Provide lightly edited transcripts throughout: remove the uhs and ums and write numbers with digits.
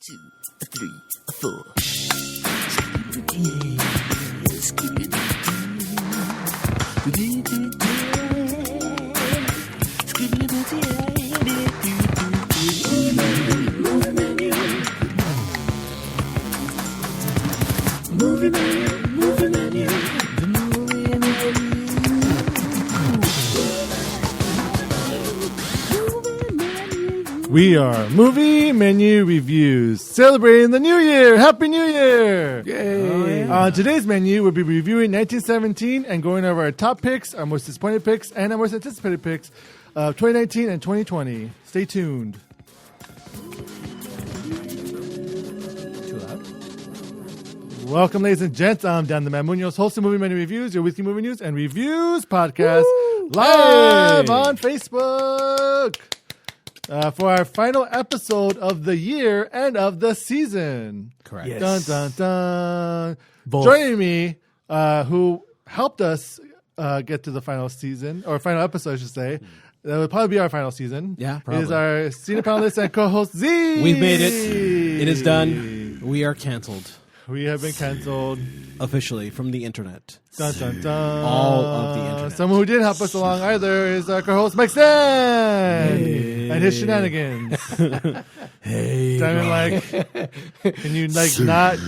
2, 3, 4. We are Movie Menu Reviews, celebrating the New Year. Happy New Year! Yay! Oh, yeah. On today's menu, we'll be reviewing 1917 and going over our top picks, our most disappointed picks, and our most anticipated picks of 2019 and 2020. Stay tuned. Too loud? Welcome, ladies and gents. I'm Dan the Man Muñoz, host of Movie Menu Reviews, your weekly movie news and reviews podcast, live on Facebook. For our final episode of the year and of the season. Correct. Yes. Yes. Dun, dun, dun. Both. Joining me, who helped us get to the final season, or final episode, I should say. That would probably be our final season. Yeah, probably. Is our senior panelist and co-host, Z. We've made it. It is done. We are canceled. We have been canceled. Officially from the internet. Dun, dun, dun. All of the internet. Someone who didn't help us along either is our co-host, Mike Stan. Hey. And his shenanigans. Hey. Simon, can you not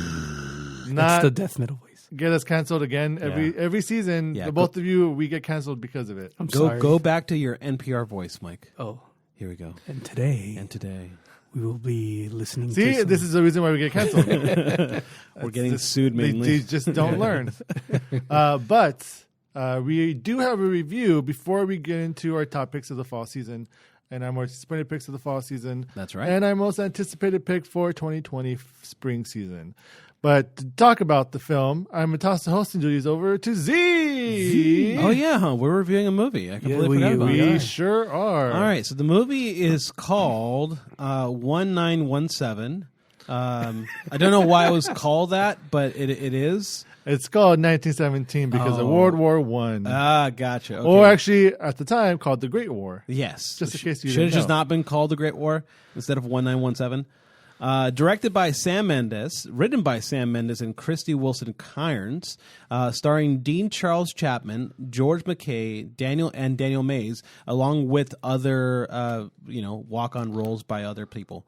That's the death metal voice. get us canceled again every season? Yeah, The both of you, we get canceled because of it. I'm sorry. Go back to your NPR voice, Mike. Oh, Here we go. and today And today we will be listening See, to some... this is the reason why we get canceled. we're getting sued mainly. They just don't learn. But we do have a review before we get into our top picks of the fall season and our most disappointed picks of the fall season. That's right. And our most anticipated pick for 2020 spring season. But to talk about the film, I'm going to toss the hosting duties over to Z. Oh yeah, huh? We're reviewing a movie. I completely forgot about We that. sure are. All right, so the movie is called 1917. I don't know why it was called that, but it is. It's called 1917 because of World War One. Ah, gotcha. Okay. Or actually, at the time, called the Great War. Yes. Just in case you should have didn't just know. not been called the Great War instead of 1917. Directed by Sam Mendes, written by Sam Mendes and Christy Wilson Cairns, starring Dean Charles Chapman, George McKay, Daniel Mays, along with other walk-on roles by other people.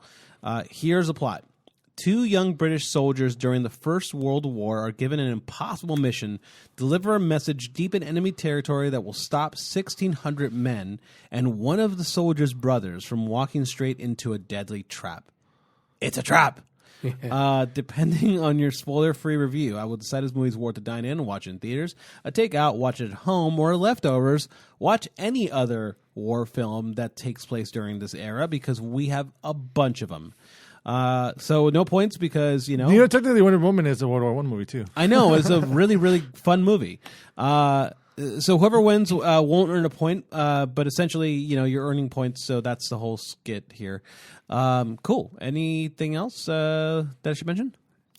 Here's the plot. 2 young British soldiers during the First World War are given an impossible mission: deliver a message deep in enemy territory that will stop 1,600 men and one of the soldiers' brothers from walking straight into a deadly trap. It's a trap! Depending on your spoiler-free review, I will decide this movie's worth to dine in and watch it in theaters, a takeout, watch it at home, or leftovers, watch any other war film that takes place during this era, because we have a bunch of them. So no points because, Technically Wonder Woman is a World War One movie too. I know, it's a really, really fun movie. So whoever wins won't earn a point, but essentially, you're earning points, so that's the whole skit here. Cool. Anything else that I should mention?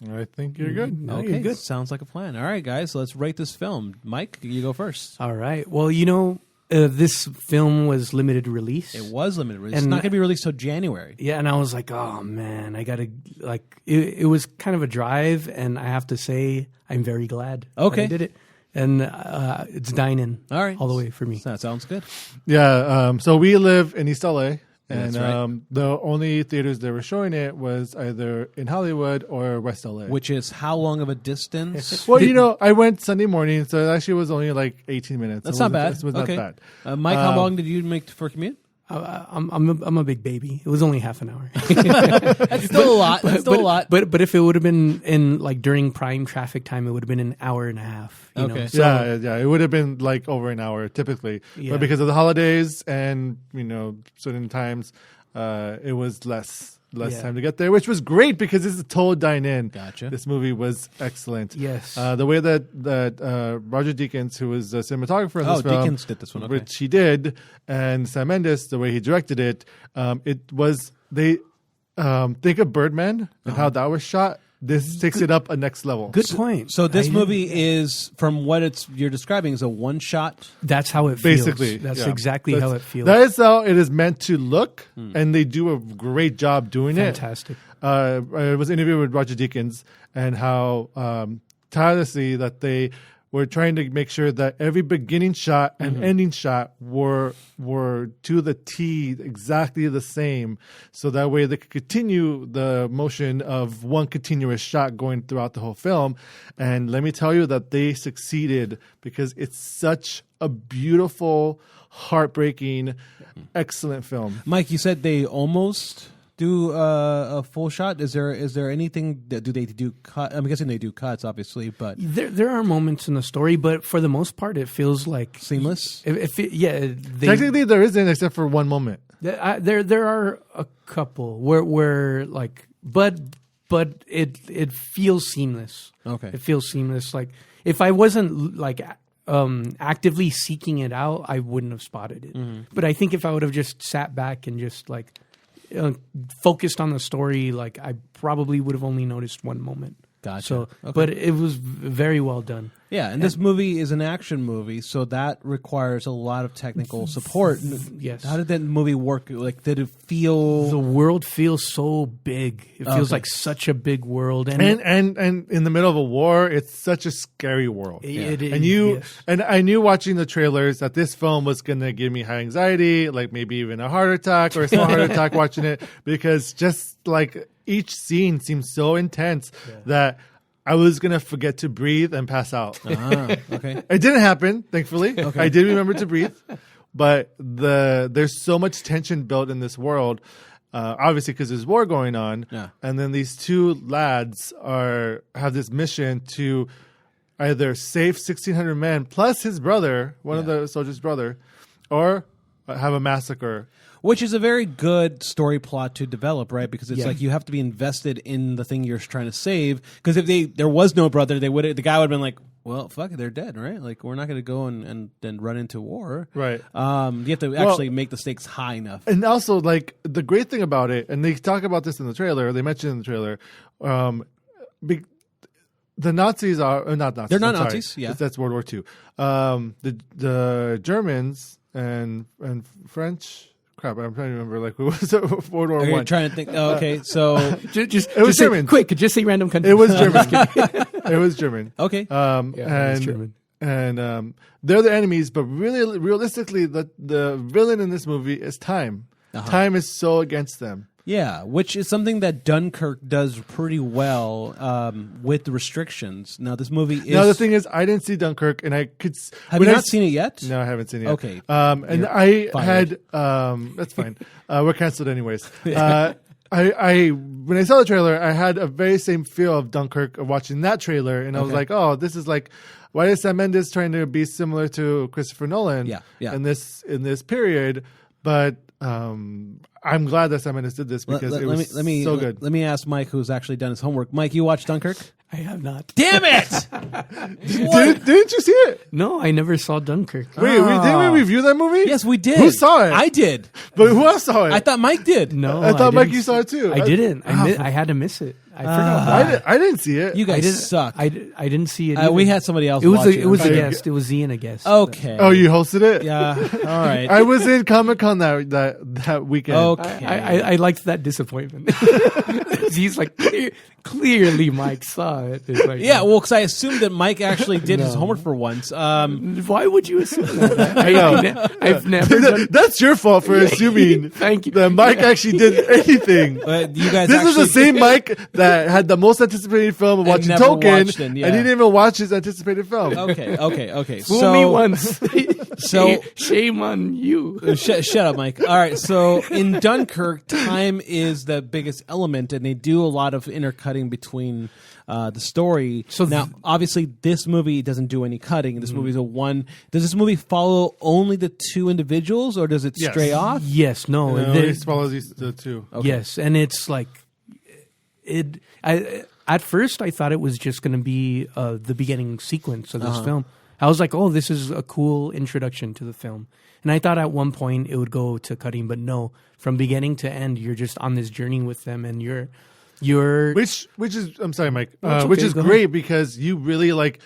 I think you're good. No, Okay, you're good. sounds like a plan. All right, guys, let's rate this film. Mike, you go first. All right. Well, this film was limited release. It was limited release. It's And- not going to be released till January. Yeah, and I was like, oh, man, I got to, it was kind of a drive, and I have to say I'm very glad that I did it. And it's dine-in All right. all the way for me. That sounds good. Yeah. So we live in East LA. And That's right. the only theaters that were showing it was either in Hollywood or West LA. Which is how long of a distance? Well, I went Sunday morning, so it actually was only like 18 minutes. That's It not wasn't- bad. It was Okay. not bad. Mike, how long did you make for commute? I'm a big baby. It was only half an hour. That's still a lot. That's still a lot. But if it would have been in during prime traffic time, it would have been an hour and a half. You Okay. know? So, Yeah, it would have been like over an hour typically. Yeah. But because of the holidays and, certain times, it was less Yeah. time to get there, which was great because this is a total dine-in. Gotcha. This movie was excellent. Yes. The way that Roger Deakins, who was a cinematographer in this film, Deakins did this one. Okay. which he did, and Sam Mendes, the way he directed it, it was think of Birdman and how that was shot. This takes it up a next level. Good point. So this movie is, from what you're describing, is a one shot. That's how it feels. Basically, That's exactly how it feels. That is how it is meant to look, and they do a great job doing Fantastic. it. I was interviewed with Roger Deakins and how tirelessly that they were trying to make sure that every beginning shot and ending shot were to the T exactly the same, so that way they could continue the motion of one continuous shot going throughout the whole film. And let me tell you that they succeeded, because it's such a beautiful, heartbreaking, excellent film. Mike, you said they almost do a full shot. Is there anything that do they do cut? I'm guessing they do cuts, obviously, but There are moments in the story, but for the most part, it feels like seamless. Technically, there isn't, except for one moment. There are a couple where like, but it feels seamless. Okay. It feels seamless. Like, if I wasn't like actively seeking it out, I wouldn't have spotted it. But I think if I would have just sat back and just like focused on the story, like, I probably would have only noticed one moment. Gotcha. So, Okay. but it was very well done. Yeah, and this movie is an action movie, so that requires a lot of technical support. Yes. How did that movie work? Like, did it feel? The world feels so big. It feels like such a big world, and in the middle of a war, it's such a scary world. It is. And I knew watching the trailers that this film was going to give me high anxiety, like maybe even a heart attack or a small heart attack watching it, because just like each scene seemed so intense that I was going to forget to breathe and pass out. Okay. It didn't happen, thankfully. Okay. I did remember to breathe, but there's so much tension built in this world, obviously because there's war going on. Yeah. And then these two lads have this mission to either save 1,600 men plus his brother, one of the soldiers' brother, or have a massacre. Which is a very good story plot to develop, right? Because it's like you have to be invested in the thing you're trying to save. Because if there was no brother, the guy would have been like, well, fuck it, they're dead, right? Like, we're not going to go and run into war. Right. You have to actually make the stakes high enough. And also, like, the great thing about it, and they talk about this in the trailer, they mentioned in the trailer, the Nazis are not Nazis. They're not I'm Nazis, sorry. yeah. That's World War II. The Germans and French. Crap, I'm trying to remember. Like, who was it? World War Are you I. trying to think? Oh, okay, so It was German. Quick, just say random country. It was German. It was German. okay, it was German. And they're the enemies, but really, realistically, the villain in this movie is time. Time is so against them. yeah, which is something that Dunkirk does pretty well with the restrictions. Now, this movie is. Now the thing is, I didn't see Dunkirk, and I could. Have you not seen it yet? No, I haven't seen it yet. Okay. And I fired. had. That's fine. We're canceled anyways. I when I saw the trailer, I had a very same feel of Dunkirk of watching that trailer, and I was like, oh, this is like, why is Sam Mendes trying to be similar to Christopher Nolan? Yeah. In this period, but. I'm glad that Sam Mendes did this because it was so good. Let me ask Mike, who's actually done his homework. Mike, you watched Dunkirk? I have not. Damn it! Didn't you see it? No, I never saw Dunkirk. Wait, didn't we review that movie? Yes, we did. Who saw it? I did. But who else saw it? I thought Mike did. No, I thought didn't Mike, you saw it too. I didn't. I had to miss it. I forgot. I didn't see it. You guys I didn't suck. I didn't see it. Either. We had somebody else. It was watch it was a Okay. guest. It was Ian, a guest. Okay. Oh, you hosted it? Yeah. All right. I was in Comic-Con that weekend. Okay. I liked that disappointment. He's like, clearly Mike saw it. It's like, Yeah, well, because I assumed that Mike actually did his homework for once. why would you assume that? I've never done. That's your fault for assuming Thank you. that Mike actually did anything. You guys This is actually the same Mike that had the most anticipated film of watching never Token, watched it, yeah. and he didn't even watch his anticipated film. Okay. Fool me once. so- shame on you. Shut up, Mike. All right, so in Dunkirk, time is the biggest element, and they do a lot of intercutting between the story. So now, obviously, this movie doesn't do any cutting. This movie is a one. Does this movie follow only the two individuals, or does it Yes. stray off? Yes, no. No, there- he follows these two. Yes, and it's like at first I thought it was just going to be the beginning sequence of this film, I was like, oh, this is a cool introduction to the film. And I thought at one point it would go to cutting, but no, from beginning to end, you're just on this journey with them, and you're which is, I'm sorry, Mike, it's which okay, is go great because you really like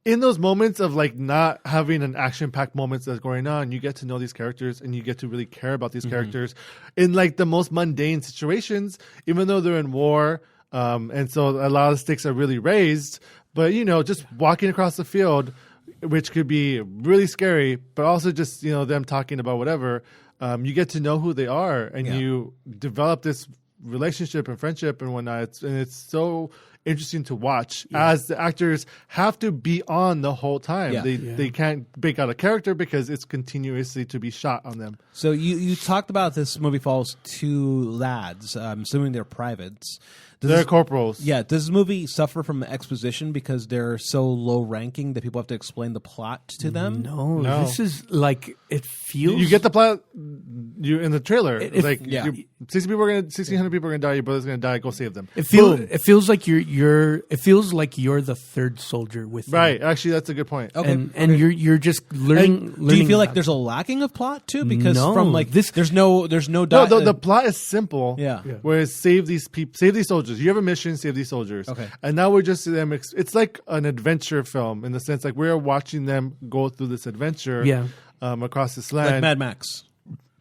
in those moments of like not having an action-packed moments that's going on, you get to know these characters and you get to really care about these characters in like the most mundane situations, even though they're in war. And so a lot of stakes are really raised, but just walking across the field, which could be really scary, but also just, them talking about whatever, you get to know who they are and you develop this relationship and friendship and whatnot. And it's so interesting to watch as the actors have to be on the whole time. They can't break out a character because it's continuously to be shot on them. So you talked about this movie follows two lads. I'm assuming they're privates. They're corporals. Yeah. Does this movie suffer from exposition because they're so low ranking that people have to explain the plot to them? No. This is like, it feels... You get the plot in the trailer. It's like, 1,600 people are going to die. Your brother's going to die. Go save them. It feels like it feels like you're the third soldier with them. Right. Actually, that's a good point. Okay. And you're just learning. Do you feel like there's a lacking of plot too? Because from like this, there's no the plot is simple. Yeah. Whereas save these people, save these soldiers. You have a mission, save these soldiers. Okay. And now we're just them. It's like an adventure film in the sense like we're watching them go through this adventure. Yeah. Across this land. like Mad Max.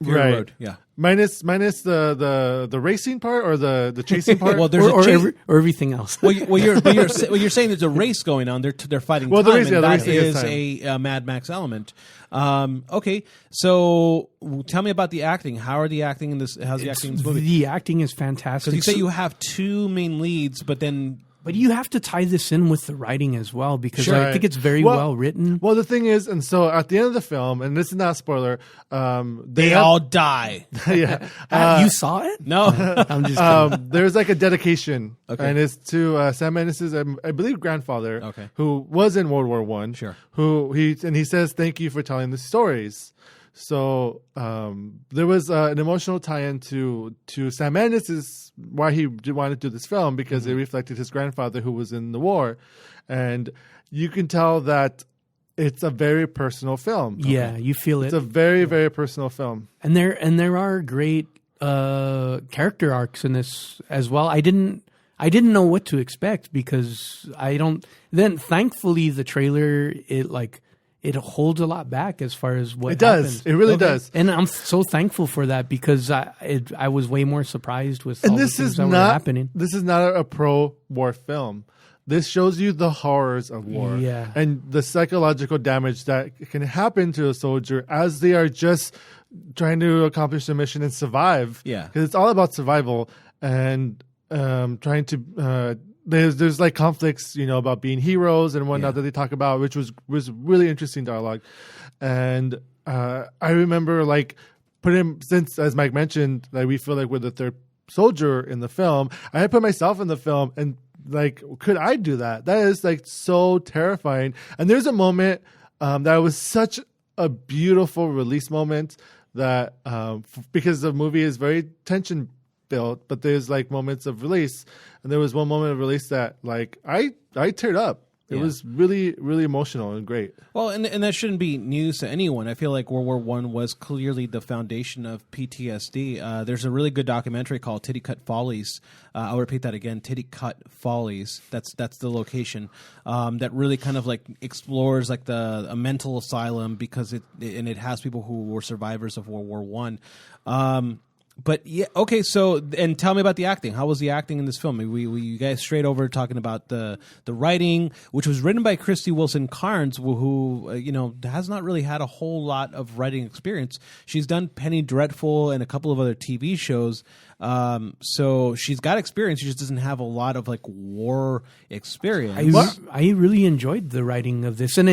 Fury Right. Road. Yeah. Minus the racing part or the chasing part. Well, there's or everything else. You're saying there's a race going on. They're fighting time, the race, and the that racing is is a Mad Max element. Okay, so tell me about the acting. How are the acting in this? How's the acting in this movie? The acting is fantastic. Because you say you have two main leads, but you have to tie this in with the writing as well because Sure. I think it's very well written. Well, the thing is, and so at the end of the film, and this is not a spoiler, they all die. Yeah. You saw it? No, I'm just kidding. There's like a dedication, Okay. and it's to Sam Mendes' I believe grandfather, Okay. who was in World War I. Sure. He says thank you for telling the stories. So there was an emotional tie-in to Sam Mendes' why he wanted to do this film because it reflected his grandfather who was in the war, and you can tell that it's a very personal film. Yeah, you feel It's it. a very very personal film. And there are great character arcs in this as well. I didn't know what to expect because then thankfully the trailer it holds a lot back as far as what It does. happens. It really does. And I'm so thankful for that because I was way more surprised with all And the this things is that were not happening. This is not a pro-war film. This shows you the horrors of war and the psychological damage that can happen to a soldier as they are just trying to accomplish their mission and survive. Yeah. Because it's all about survival and trying to. There's like conflicts, about being heroes and whatnot that they talk about, which was really interesting dialogue. And I remember since as Mike mentioned, we feel like we're the third soldier in the film. I put myself in the film and could I do that? That is so terrifying. And there's a moment that was such a beautiful release moment that because the movie is very tension built, but there's moments of release, and there was one moment of release that I teared up. It was really, really emotional and great. Well, and that shouldn't be news to anyone. I feel like World War I was clearly the foundation of PTSD. There's a really good documentary called Titty Cut Follies. I'll repeat that again, Titty Cut Follies. That's the location that really kind of explores a mental asylum because it has people who were survivors of World War I. But yeah, okay. So, and tell me about the acting. How was the acting in this film? We you guys straight over talking about the writing, which was written by Christy Wilson Cairns, who has not really had a whole lot of writing experience. She's done Penny Dreadful and a couple of other TV shows, so she's got experience. She just doesn't have a lot of war experience. I really enjoyed the writing of this, and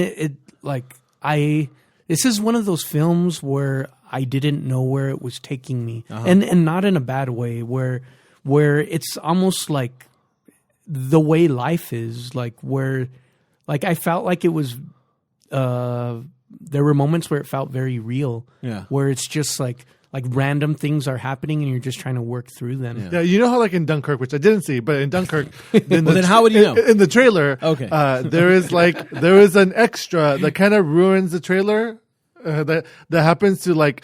this is one of those films where I didn't know where it was taking me, and not in a bad way. Where it's almost like the way life is, where I felt like it was. There were moments where it felt very real. Yeah. Where it's just random things are happening and you're just trying to work through them. Yeah, you know how like in Dunkirk, which I didn't see, but in Dunkirk, then how would you know? In the trailer, Okay. there is an extra that kind of ruins the trailer. That happens to like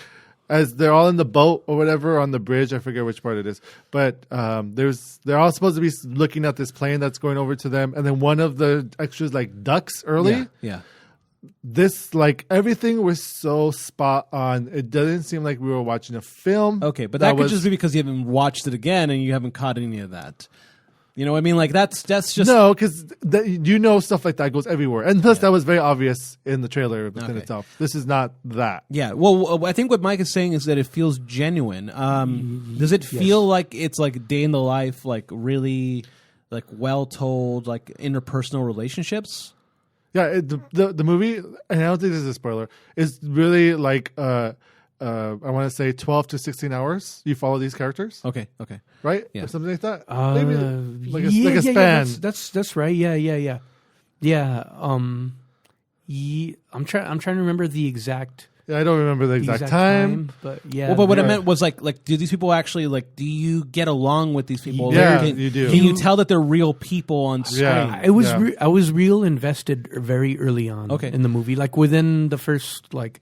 as they're all in the boat or whatever on the bridge. I forget which part it is, but they're all supposed to be looking at this plane that's going over to them, and then one of the extras like ducks early. Yeah. This like everything was so spot on. It doesn't seem like we were watching a film. Okay, but that could just be because you haven't watched it again and you haven't caught any of that. You know what I mean? Like that's just no, because stuff like that goes everywhere, and plus that was very obvious in the trailer within itself. This is not that. Yeah, well, I think what Mike is saying is that it feels genuine. Does it feel like it's like day in the life, like really, like well told, like interpersonal relationships? Yeah, the movie, and I don't think this is a spoiler, is really like I want to say 12 to 16 hours. You follow these characters, Okay. right? Yeah. Or something like that. Maybe like a span. That's right. Yeah. I'm trying to remember the exact. Yeah, I don't remember the exact time. but yeah. Well, but what I meant was like, do these people actually like? Do you get along with these people? Yeah, Like, you do. Can you tell that they're real people on screen? Yeah. I was real invested very early on. Okay. In the movie, like within the first like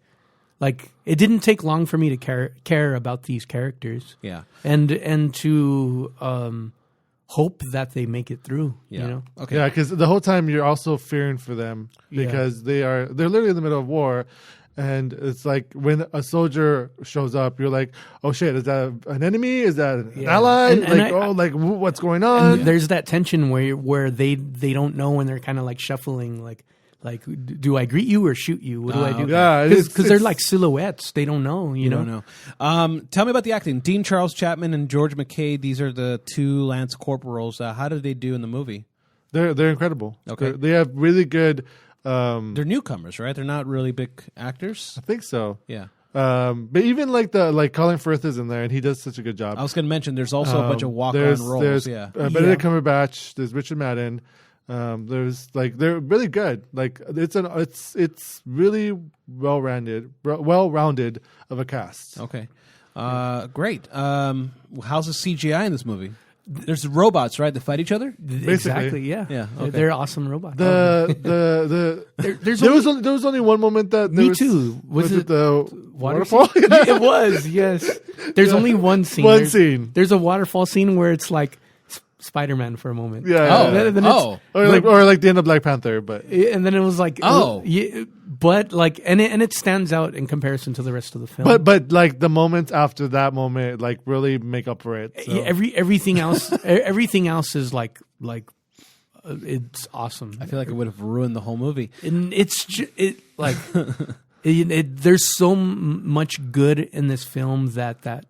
it didn't take long for me to care about these characters. Yeah. And to hope that they make it through. Yeah. You know. Okay. Yeah, because the whole time you're also fearing for them because they're literally in the middle of war. And it's like when a soldier shows up, you're like, "Oh shit! Is that an enemy? Is that an ally? What's going on?" And there's that tension where they don't know when they're kind of like shuffling, like do I greet you or shoot you? What do I do? Yeah, because they're like silhouettes. They don't know. You don't know. Tell me about the acting. Dean Charles Chapman and George McKay. These are the two Lance Corporals. How did they do in the movie? They're incredible. Okay. They have really good. They're newcomers, right? They're not really big actors. I think so. Yeah. But even like Colin Firth is in there, and he does such a good job. I was going to mention there's also a bunch of walk-on roles. There's Yeah. Benedict Cumberbatch. There's Richard Madden. There's like they're really good. Like it's really well-rounded of a cast. Okay. Great. How's the CGI in this movie? There's robots, right, that fight each other? Exactly. Yeah. Yeah, okay. They're awesome robots. There was only one moment that Me too. Was it the water waterfall? scene? It was. Yes. There's only one scene. There's a waterfall scene where it's like Spider-Man for a moment. Yeah. Or like the end of Black Panther, but and then it was like but like and it stands out in comparison to the rest of the film. But like the moments after that moment like really make up for it. So. Everything else is like it's awesome. I feel like it would have ruined the whole movie. And there's so much good in this film that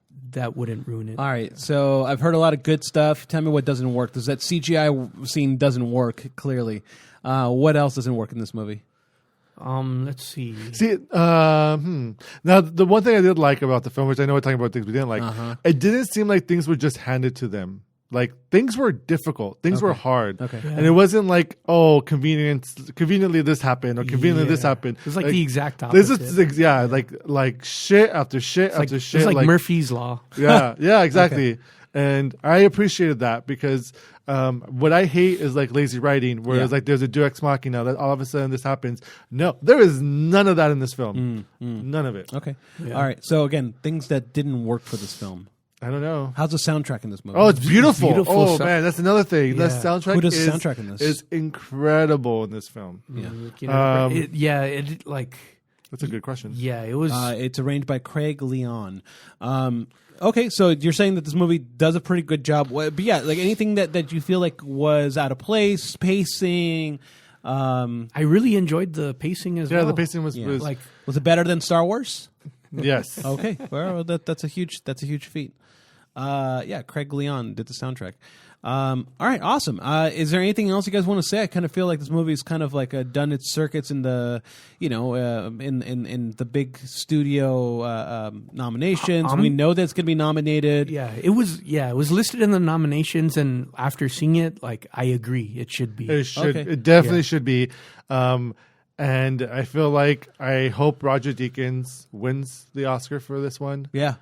wouldn't ruin it. All right, so I've heard a lot of good stuff. Tell me what doesn't work. Does that CGI scene doesn't work, clearly. What else doesn't work in this movie? Let's see. Now the one thing I did like about the film, which I know we're talking about things we didn't like, it didn't seem like things were just handed to them. Like things were difficult, things were hard, and it wasn't like conveniently this happened or conveniently this happened. It was like the exact opposite. This is like shit after shit after shit. It's like Murphy's Law. Yeah, exactly. And I appreciated that because what I hate is like lazy writing, where it's like there's a deus ex machina that all of a sudden this happens. No, there is none of that in this film. None of it. Okay. Yeah. All right. So again, things that didn't work for this film. I don't know. How's the soundtrack in this movie? Oh, it's beautiful. Man, that's another thing. Yeah. The soundtrack Who does the soundtrack in this? Is incredible in this film. Yeah. That's a good question. Yeah, it was. It's arranged by Craig Leon. Okay, so you're saying that this movie does a pretty good job. But yeah, like anything that you feel like was out of place, pacing. I really enjoyed the pacing as well. Yeah, the pacing was like. Was it better than Star Wars? Yes. Okay. Well, that's a huge feat. Craig Leon did the soundtrack. All right, awesome. Is there anything else you guys want to say? I kind of feel like this movie is kind of like done its circuits in the, in the big studio nominations. We know that it's going to be nominated. Yeah, it was listed in the nominations, and after seeing it, like I agree, it should be. It should. Okay. It definitely should be. And I feel like I hope Roger Deakins wins the Oscar for this one. Yeah.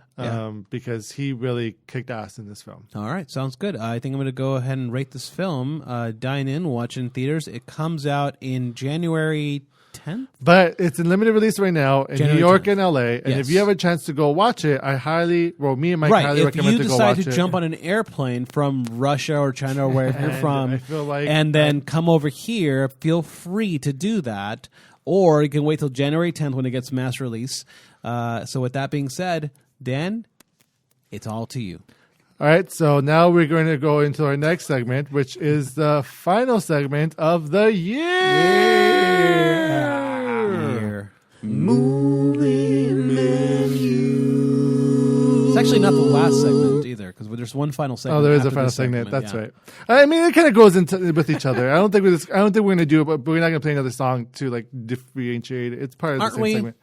Because he really kicked ass in this film. All right, sounds good. I think I'm going to go ahead and rate this film. Dine in, watch in theaters. It comes out in January 10th. But it's in limited release right now in January New York 10th. and LA. And Yes. if you have a chance to go watch it, me and Mike highly If recommend you to go watch decide to it. jump on an airplane from Russia or China or wherever you're And from, I feel like and then come over here, feel free to do that. Or you can wait till January 10th when it gets mass release. So with that being said, Dan, it's all to you. All right, so now we're going to go into our next segment, which is the final segment of the year. It's actually not the last segment either, because there's one final segment. Oh, there is a after final this segment. That's yeah. right. I mean, it kind of goes with each other. I don't think we're going to do it, but we're not going to play another song to like differentiate it. It's part of Aren't the same we? segment.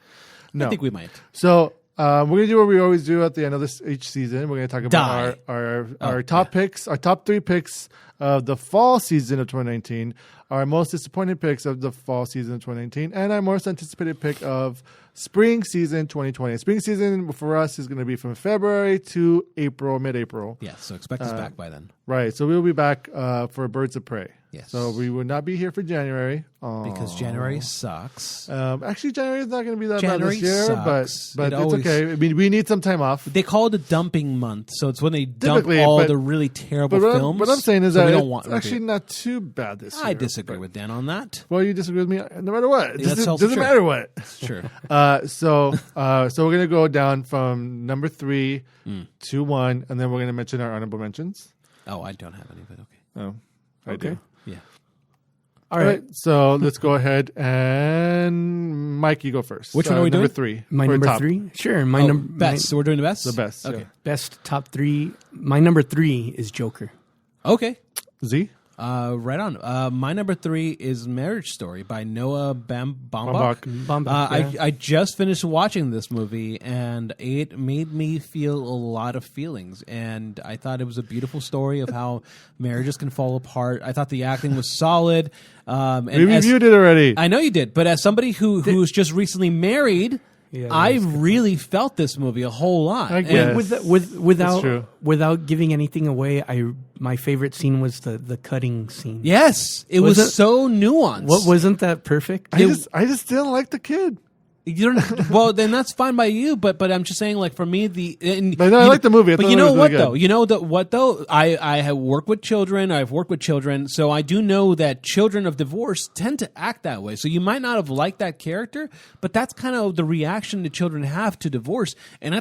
No, I think we might. So we're going to do what we always do at the end of each season. We're going to talk about our top picks, our top 3 picks of the fall season of 2019, our most disappointed picks of the fall season of 2019, and our most anticipated pick of spring season 2020. Spring season for us is going to be from February to April, mid-April. Yeah, so expect us back by then. Right. So we'll be back for Birds of Prey. Yes. So we will not be here for January. Because January sucks. Actually, January is not going to be that January bad this year, sucks. but It it's always- okay. I mean, we need some time off. They call it a dumping month, so it's when they dump Typically, all but- the really terrible But films. what I'm saying is so we that don't want it's actually not too bad this year. I disagree but- with Dan on that. Well, you disagree with me no matter what. It That's doesn't, also doesn't true. matter what. Sure. So we're going to go down from number 3 to 1, and then we're going to mention our honorable mentions. Oh, I don't have any, but okay. Oh, I Okay. do. Yeah. All right. So let's go ahead and Mike, you go first. Which one are we number doing? 3. My for number top. 3? Sure. My Oh, number best. So we're doing the best? The best. Okay. Yeah. best top 3. My number 3 is Joker. Okay. Z? Right on. My number 3 is Marriage Story by Noah Baumbach. Baumbach. Yeah. I just finished watching this movie, and it made me feel a lot of feelings. And I thought it was a beautiful story of how marriages can fall apart. I thought the acting was solid. And We reviewed it already. I know you did, but as somebody who's just recently married, Yeah, I that's good. really felt this movie a whole lot. I And- guess. Without true. without giving anything away, my favorite scene was the cutting scene. Yes, it was Was it- so nuanced. What wasn't that perfect? I just didn't like the kid. You don't. Well, then that's fine by you. But I'm just saying, like for me, But no, I like the movie. I But thought you it know was what really though? good. You know what though? I have worked with children. I've worked with children, so I do know that children of divorce tend to act that way. So you might not have liked that character, but that's kind of the reaction that children have to divorce. And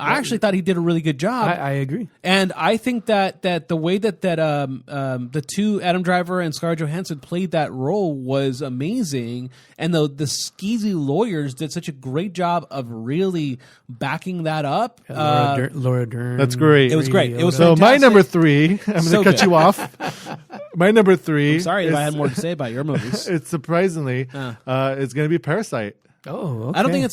I actually thought he did a really good job. I agree. And I think that the way that the two, Adam Driver and Scarlett Johansson, played that role was amazing, and the skeezy lawyers did such a great job of really backing that up. Laura Dern. That's great. It was great. It was So my fantastic. number 3, I'm going to So cut good. you off. My number 3. Sorry if is, I had more to say about your movies. It's surprisingly, it's going to be Parasite. Oh, okay. I don't think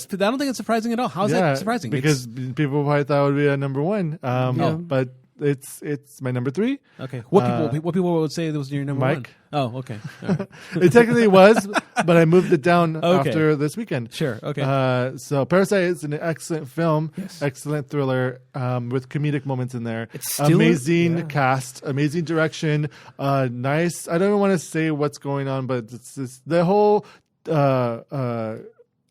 it's surprising at all. How's that surprising? Because people probably thought it would be a number 1. But it's my number 3. okay. What people would say that was your number Mike? 1? Oh, okay. All right. It technically was, but I moved it down Okay. after this weekend. Sure. Okay. So Parasite is an excellent film, Yes. excellent thriller with comedic moments in there. It's still- amazing yeah. cast, amazing direction, nice. I don't even want to say what's going on, but it's the whole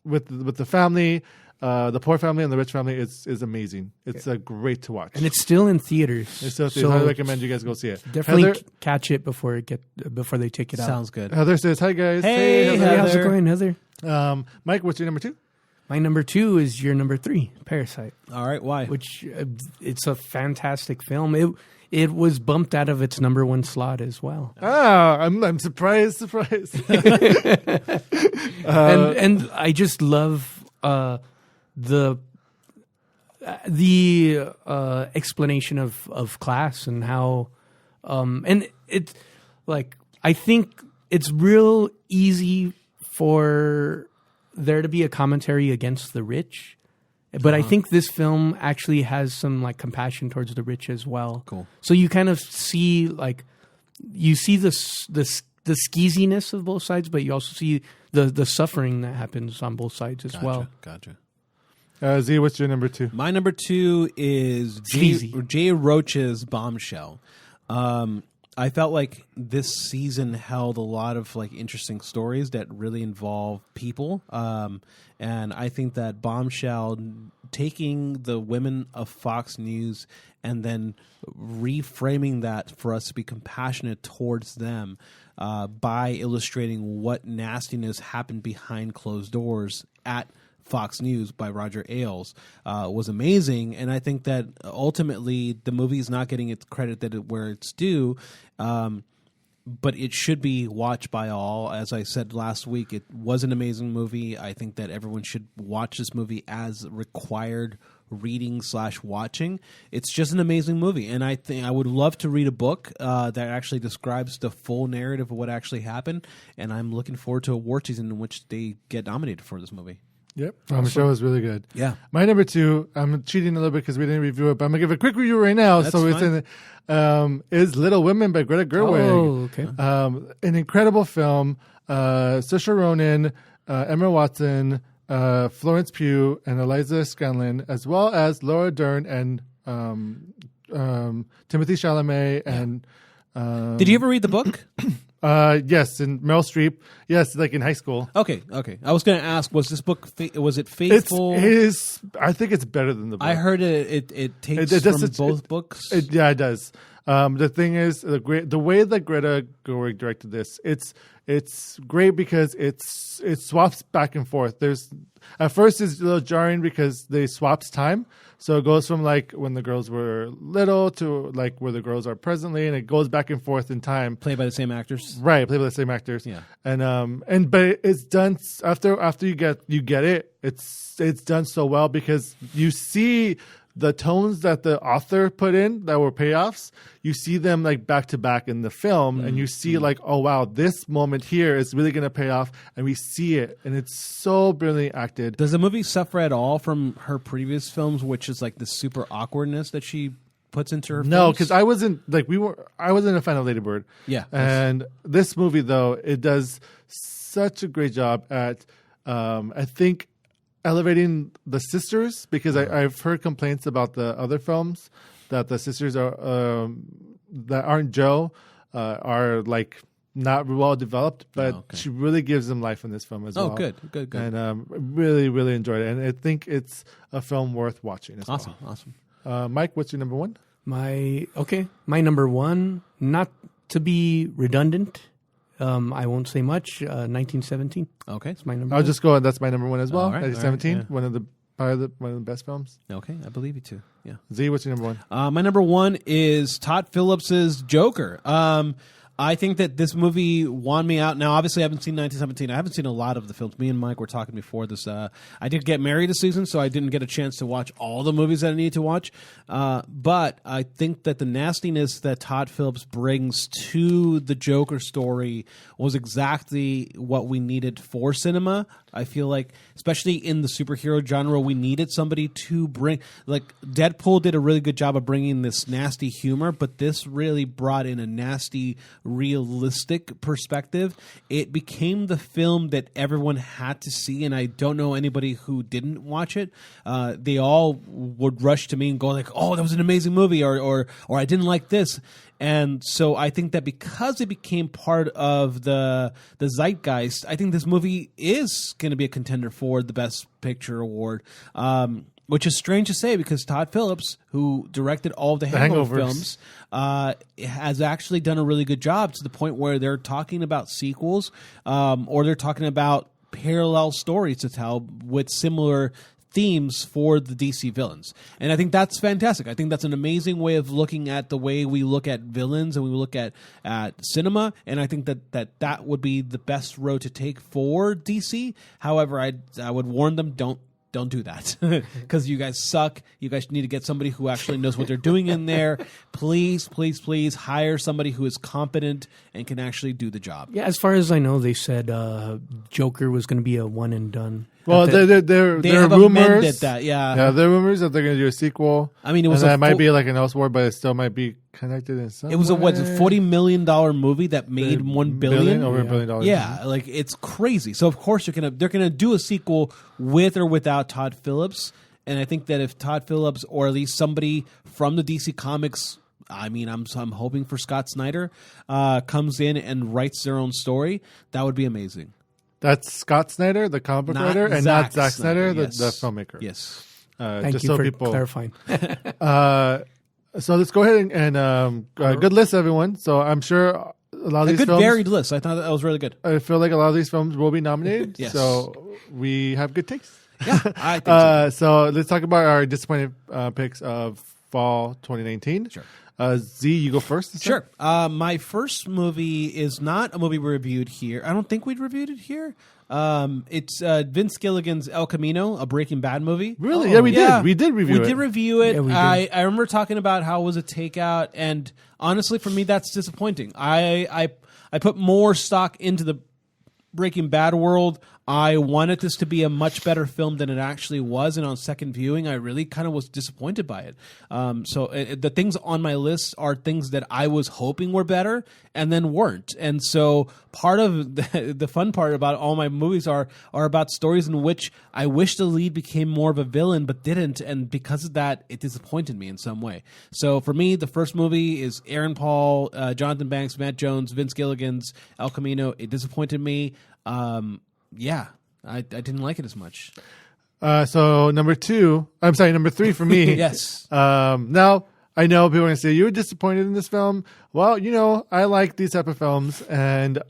with the family. The poor family and the rich family is amazing. It's great to watch. and it's still in theaters. It's so, so I recommend you guys go see it. definitely Heather, catch it before they take it out. Sounds good. Heather says, "Hi guys." Hey, Hey, how's it Heather. going, Heather? Mike, what's your number 2? My number 2 is your number 3, Parasite, All right. Why? which it's a fantastic film. It was bumped out of its number 1 slot as well. I'm surprised. And I just love the explanation of class and how and it's like I think it's real easy for there to be a commentary against the rich, but I think this film actually has some like compassion towards the rich as well. Cool. So you kind of see like you see the skeeziness of both sides, but you also see the suffering that happens on both sides as well. Gotcha. Z, what's your number 2? My number 2 is Jay Roach's Bombshell. I felt like this season held a lot of like interesting stories that really involve people, and I think that Bombshell, taking the women of Fox News and then reframing that for us to be compassionate towards them by illustrating what nastiness happened behind closed doors at Fox News by Roger Ailes was amazing, and I think that ultimately the movie is not getting its credit where it's due, but it should be watched by all. As I said last week, it was an amazing movie. I think that everyone should watch this movie as required reading / watching. It's just an amazing movie, and I think I would love to read a book that actually describes the full narrative of what actually happened, and I'm looking forward to a award season in which they get nominated for this movie. Yep, the show was really good. Yeah. My number 2, I'm cheating a little bit because we didn't review it, but I'm going to give a quick review right now. That's so it's in is Little Women by Greta Gerwig. Oh, okay. An incredible film. Saoirse Ronan, Emma Watson, Florence Pugh, and Eliza Scanlon, as well as Laura Dern and Timothy Chalamet. And Did you ever read the book? Yes, and Meryl Streep. Yes, like in high school. Okay. I was going to ask, was this book was it faithful? I think it's better than the book. I heard it takes from both books. Yeah, it does. The thing is, the way that Greta Gerwig directed this, it's great because it swaps back and forth. At first it's a little jarring because they swaps time, so it goes from like when the girls were little to like where the girls are presently, and it goes back and forth in time. Played by the same actors, right? Played by the same actors. Yeah, but it's done after you get it. It's done so well because you see the tones that the author put in that were payoffs, you see them like back to back in the film, and you see like, oh wow, this moment here is really going to pay off, and we see it, and it's so brilliantly acted. Does the movie suffer at all from her previous films, which is like the super awkwardness that she puts into her films? No, because I wasn't a fan of Lady Bird. Yeah, and this movie though, it does such a great job at, I think, elevating the sisters, because I've heard complaints about the other films that the sisters are that aren't Joe are like not well developed, but she really gives them life in this film as well. Oh, good. And really, really enjoyed it, and I think it's a film worth watching as well. Awesome. Mike, what's your number 1? My number 1, not to be redundant. I won't say much. 1917. Okay, it's my number. I'll just go. That's my number 1 as well. Right, 1917, right, yeah. one of the best films. Okay, I believe you too. Yeah. Z, what's your number 1? My number 1 is Todd Phillips's Joker. I think that this movie won me out. Now, obviously, I haven't seen 1917. I haven't seen a lot of the films. Me and Mike were talking before this. I did get married this season, so I didn't get a chance to watch all the movies that I needed to watch. But I think that the nastiness that Todd Phillips brings to the Joker story was exactly what we needed for cinema. I feel like, especially in the superhero genre, we needed somebody to bring... Like, Deadpool did a really good job of bringing this nasty humor, but this really brought in a nasty, realistic perspective. It became the film that everyone had to see, and I don't know anybody who didn't watch it. They all would rush to me and go like, "Oh, that was an amazing movie," or "I didn't like this." And so I think that because it became part of the zeitgeist, I think this movie is going to be a contender for the Best Picture award. Which is strange to say because Todd Phillips, who directed all of the Hangover films, has actually done a really good job to the point where they're talking about sequels or they're talking about parallel stories to tell with similar themes for the DC villains. And I think that's fantastic. I think that's an amazing way of looking at the way we look at villains and we look at cinema. And I think that would be the best road to take for DC. However, I would warn them, don't do that because you guys suck. You guys need to get somebody who actually knows what they're doing in there. Please hire somebody who is competent and can actually do the job. Yeah, as far as I know, they said Joker was going to be a one and done. Well, there They are have rumors. amended that, Yeah, there are rumors that they're going to do a sequel. I mean, it was and a that might full- be like an Elseworld, but it still might be connected in some It was a way. $40 million movie that made $1 billion. Over $1 billion. Yeah, like it's crazy. So of course they're gonna do a sequel with or without Todd Phillips. And I think that if Todd Phillips or at least somebody from the DC Comics, I mean, I'm hoping for Scott Snyder, comes in and writes their own story, that would be amazing. That's Scott Snyder, the comic book writer, and not Zack Snyder, yes. the filmmaker. Yes. Thank just you so for people clarifying. So let's go ahead and good list, everyone. So I'm sure a lot of A these good films. varied list. I thought that was really good. I feel like a lot of these films will be nominated. Yes. So we have good taste. Yeah, I think so. So let's talk about our disappointing picks of fall 2019. Sure. Z, you go first. this time? Sure. My first movie is not a movie we reviewed here. I don't think we'd reviewed it here. It's Vince Gilligan's El Camino, a Breaking Bad movie. Really? Yeah, we did. We did review it. We did review it. Yeah, we did. I remember talking about how it was a takeout, and honestly, for me, that's disappointing. I put more stock into the Breaking Bad world. I wanted this to be a much better film than it actually was, and on second viewing, I really kind of was disappointed by it. The things on my list are things that I was hoping were better and then weren't. And so part of the fun part about all my movies are about stories in which I wish the lead became more of a villain but didn't, and because of that, it disappointed me in some way. So for me, the first movie is Aaron Paul, Jonathan Banks, Matt Jones, Vince Gilligan's El Camino. It disappointed me. Yeah, I didn't like it as much. So number three for me. Yes. Now, I know people are going to say, you were disappointed in this film. Well, I like these type of films, and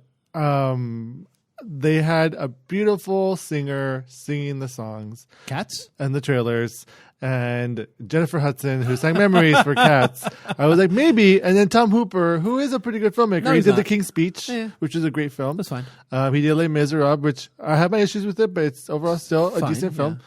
they had a beautiful singer singing the songs Cats? and the trailers, and Jennifer Hudson, who sang Memories for Cats. I was like, maybe. And then Tom Hooper, who is a pretty good filmmaker. No, he he's did not. The King's Speech, Yeah. which is a great film. That's fine. He did Les Miserables, which I have my issues with it, but it's overall still a Fine, decent film.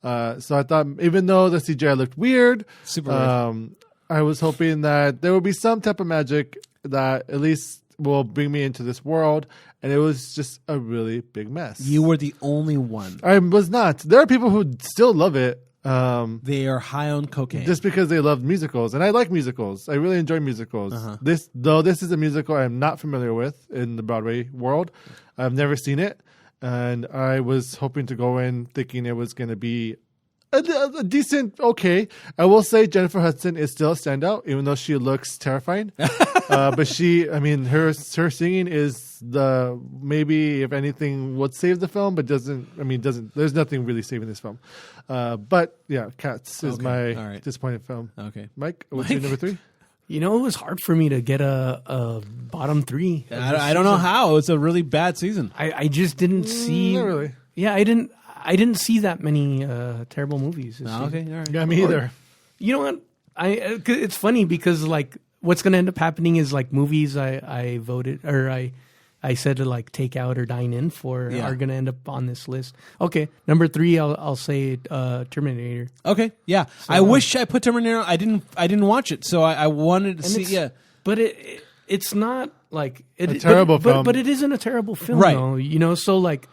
yeah, So I thought, even though the CGI looked weird, Super weird. I was hoping that there would be some type of magic that at least will bring me into this world. And it was just a really big mess. You were the only one. I was not. There are people who still love it. They are high on cocaine. Just because they love musicals, and I like musicals. I really enjoy musicals. This is a musical I'm not familiar with in the Broadway world. I've never seen it, and I was hoping to go in thinking it was going to be a decent, okay. I will say Jennifer Hudson is still a standout, even though she looks terrifying. But her singing is maybe, if anything, would save the film, but doesn't. There's nothing really saving this film. But yeah, Cats is Okay, my all right. disappointing film. Okay. Mike, what's your number three? It was hard for me to get a bottom three. I don't know how. It's a really bad season. I just didn't see. Not really. Yeah, I didn't see that many terrible movies. This season. Okay, all right. Yeah, me either. You know what? It's funny because like what's going to end up happening is like movies I voted or I said to like take out or dine in for Yeah. are going to end up on this list. Okay, number 3, I'll say Terminator. Okay, yeah. I wish I put Terminator. I didn't watch it, so I wanted to see. Yeah, But it's not like A terrible film. but it isn't a terrible film, Right. though, so like,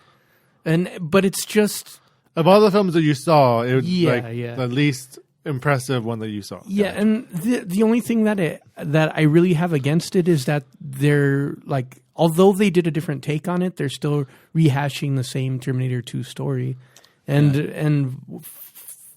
but it's just Of all the films that you saw, it was Yeah, like yeah. the least impressive one that you saw. yeah. And the only thing that I really have against it is that they're like, although they did a different take on it, they're still rehashing the same Terminator 2 story, and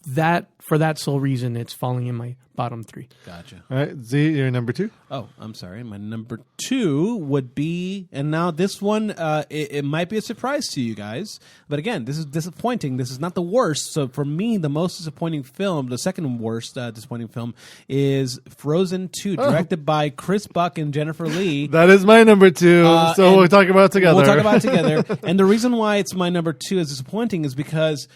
that for that sole reason, it's falling in my bottom 3. gotcha. All right, Z, you're number 2. Oh, I'm sorry. My number 2 would be, and now this one, it might be a surprise to you guys, but again, this is disappointing. This is not the worst. So for me, the most disappointing film, the second worst disappointing film, is Frozen 2, directed by Chris Buck and Jennifer Lee. That is my number 2. So and we'll talk about it together. We'll talk about it together. And the reason why it's my number 2 is disappointing is because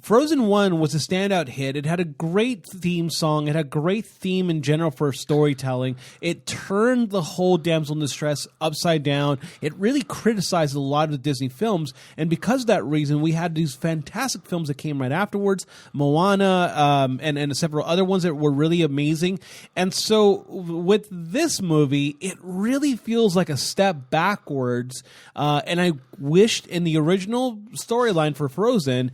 Frozen 1 was a standout hit. It had a great theme song. It had a great theme in general for storytelling. It turned the whole damsel in distress upside down. It really criticized a lot of the Disney films, and because of that reason, we had these fantastic films that came right afterwards, Moana, and several other ones that were really amazing. And so with this movie, it really feels like a step backwards, and I wished in the original storyline for Frozen,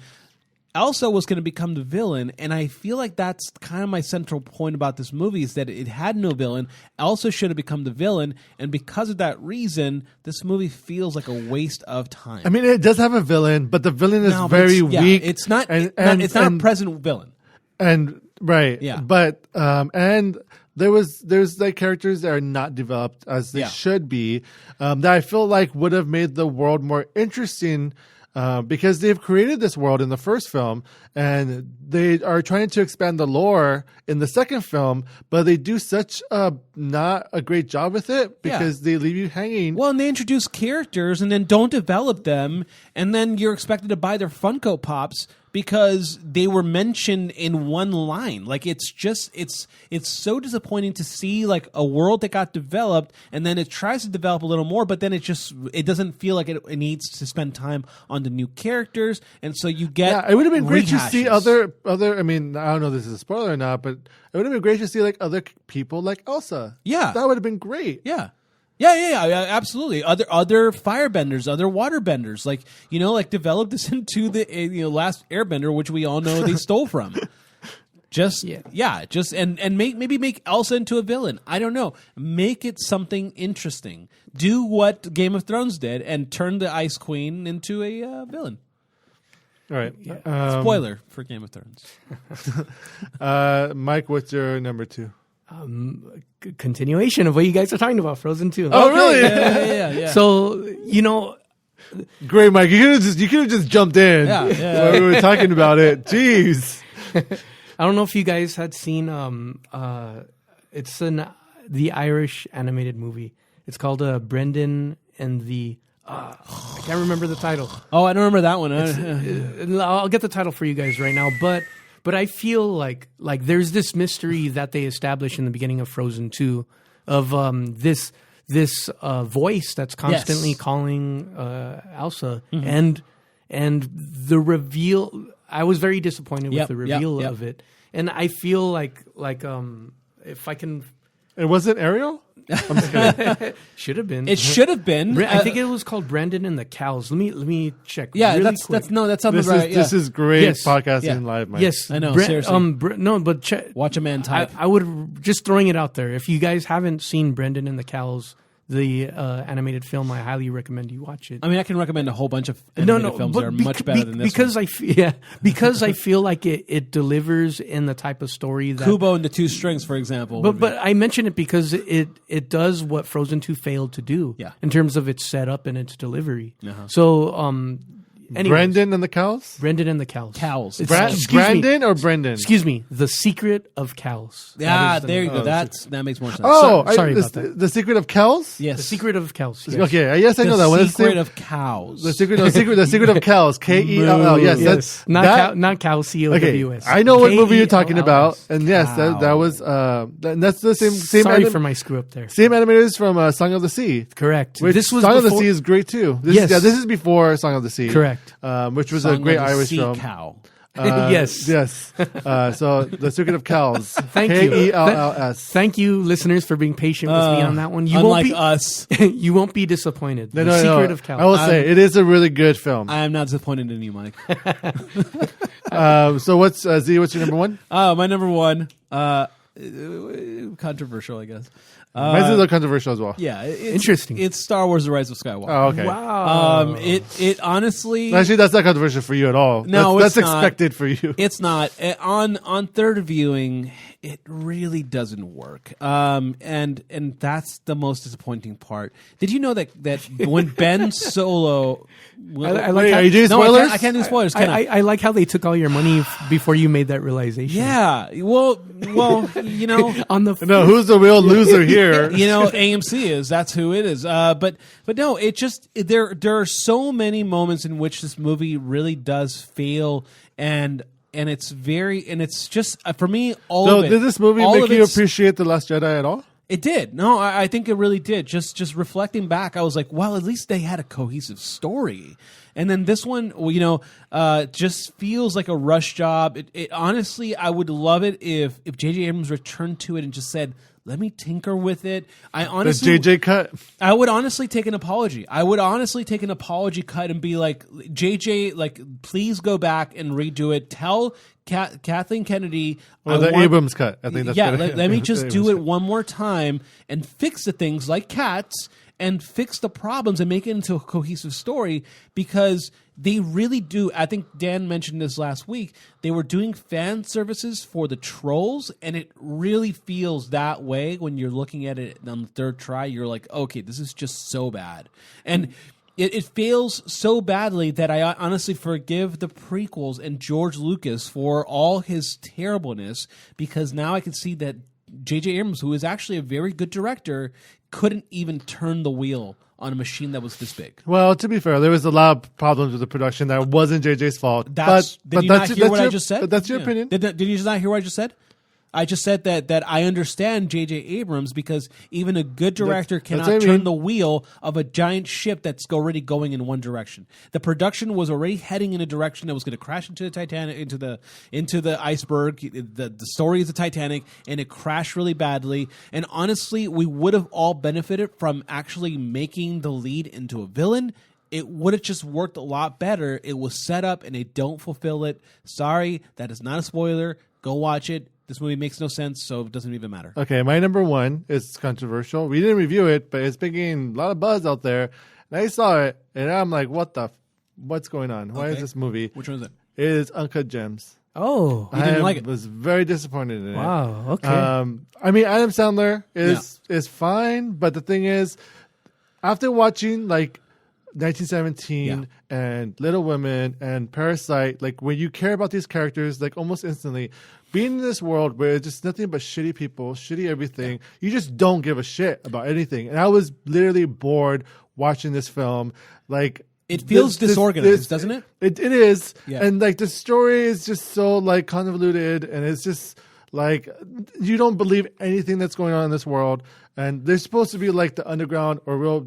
Elsa was going to become the villain, and I feel like that's kind of my central point about this movie is that it had no villain. Elsa should have become the villain, and because of that reason, this movie feels like a waste of time. I mean, it does have a villain, but the villain is very weak. It's not. It's not a present villain. And right, yeah, but and there's like characters that are not developed as they should be, that I feel like would have made the world more interesting. Because they've created this world in the first film, and they are trying to expand the lore in the second film, but they do such not a great job with it because they leave you hanging. Well, and they introduce characters and then don't develop them, and then you're expected to buy their Funko Pops because they were mentioned in one line. Like it's so disappointing to see like a world that got developed and then it tries to develop a little more, but then it doesn't feel like it needs to spend time on the new characters, and so you get it would have been great to rehashes. see other. I mean, I don't know if this is a spoiler or not, but it would have been great to see like other people like Elsa. Yeah, that would have been great. Yeah, absolutely. Other firebenders, other waterbenders, like develop this into the last Airbender, which we all know they stole from. Maybe make Elsa into a villain. I don't know. Make it something interesting. Do what Game of Thrones did and turn the Ice Queen into a villain. All right. Spoiler for Game of Thrones. Mike, what's your number 2? Continuation of what you guys are talking about, Frozen 2. Oh, really? Yeah. So, great, Mike. You could have just jumped in. Yeah. When we were talking about it. Jeez. I don't know if you guys had seen. It's the Irish animated movie. It's called Brendan and the. I can't remember the title. Oh, I don't remember that one. I'll get the title for you guys right now, but I feel like there's this mystery that they establish in the beginning of Frozen 2 of this voice that's constantly calling Elsa, and the reveal. I was very disappointed with the reveal of it, and I feel like if I can. It wasn't Ariel? I'm just kidding. Should have been. It should have been. I think it was called Brandon and the Cows. Let me check. Yeah, really that's quick. that sounds right. This is great podcasting Yeah. live, Mike. Yes, I know, seriously. No, but Watch a man type. I would just throwing it out there. If you guys haven't seen Brendan and the Cows, the animated film, I highly recommend you watch it. I mean, I can recommend a whole bunch of animated films that are much better than this because one. because I feel like it delivers in the type of story that Kubo and the Two Strings, for example. But I mention it because it does what Frozen 2 failed to do in terms of its setup and its delivery. So anyways, Brendan and the Cows? Brendan and the Cows. Cows. Brandon or Brendan? Excuse me. The Secret of Cows. Yeah, there you go. That makes more sense. Oh, Sorry about that. The Secret of Cows? Yes. The Secret of Cows. Yes. Okay, yes, I know that one. The Secret of Cows. The secret of Cows. K-E-L-L. Yes, that's not Cows. C-O-W-S. Okay, I know what movie you're talking about, K-E-L-L-S. and yes, that was that's the same. Sorry for my screw up there. Same animators from Song of the Sea. Correct. Which This was Song of the before- Sea is great too. Yes. This is before Song of the Sea. Correct. Which was Song a great of the Irish Sea film. Cow. Yes. Yes. So the Secret of Cows. Thank you. K-E-L-L-S. Thank you, listeners, for being patient with me on that one. You Unlike won't be, us, you won't be disappointed. No, The Secret of Cows. I will say it is a really good film. I am not disappointed in you, Mike. So what's Z? What's your number 1? My number 1, controversial, I guess. Mine's a little controversial as well. Yeah, Interesting. It's Star Wars: The Rise of Skywalker. Oh, okay. Wow. It honestly. Actually, that's not controversial for you at all. No, that's it's not. expected for you. It's not. On third viewing, it really doesn't work. And that's the most disappointing part. Did you know that when Ben Solo, I like Wait, how, are you doing no, spoilers? I can't do spoilers. Can I? I like how they took all your money before you made that realization. Yeah. Well, you know. On the No, who's the real loser here? You know, AMC is. That's who it is. But no, it just there are so many moments in which this movie really does fail, and and it's just for me all So of it. did this movie all make of you it's- appreciate The Last Jedi at all? It did. No, I think it really did. Just reflecting back, I was like, well, at least they had a cohesive story. And then this one, just feels like a rush job. It honestly, I would love it if J.J. Abrams returned to it and just said, let me tinker with it. The JJ cut. I would honestly take an apology. I would honestly take an apology cut and be like, JJ, like, please go back and redo it. Tell Kathleen Kennedy. Or the Abrams cut. I think that's yeah. better. Let me just The do Abrams it one more time and fix the things like cats and fix the problems and make it into a cohesive story, because they really do. I think Dan mentioned this last week. They were doing fan services for the trolls, and it really feels that way when you're looking at it on the third try. You're like, okay, this is just so bad. And it fails so badly that I honestly forgive the prequels and George Lucas for all his terribleness, because now I can see that J.J. Abrams, who is actually a very good director, couldn't even turn the wheel on a machine that was this big. Well, to be fair, there was a lot of problems with the production that wasn't JJ's fault. Did you not hear what I just said? But that's your opinion. Did you just not hear what I just said? I just said that I understand J.J. Abrams, because even a good director That's what cannot I turn mean. the wheel of a giant ship that's already going in one direction. The production was already heading in a direction that was going to crash into the Titanic, into the iceberg. The story is the Titanic, and it crashed really badly. And honestly, we would have all benefited from actually making the lead into a villain. It would have just worked a lot better. It was set up, and they don't fulfill it. Sorry, that is not a spoiler. Go watch it. This movie makes no sense, so it doesn't even matter. Okay, my number one is controversial. We didn't review it, but it's been getting a lot of buzz out there. And I saw it, and I'm like, what's going on? Why is this movie? Which one is it? It is Uncut Gems. Oh, You didn't like it? Was very disappointed in it. wow. Okay. I mean, Adam Sandler is fine, but the thing is, after watching like 1917 and Little Women and Parasite, like when you care about these characters, like almost instantly, being in this world where it's just nothing but shitty people, shitty everything, you just don't give a shit about anything. And I was literally bored watching this film. Like, It feels disorganized, doesn't it? It is. Yeah. And like the story is just so like convoluted, and it's just like you don't believe anything that's going on in this world. And there's supposed to be like the underground or real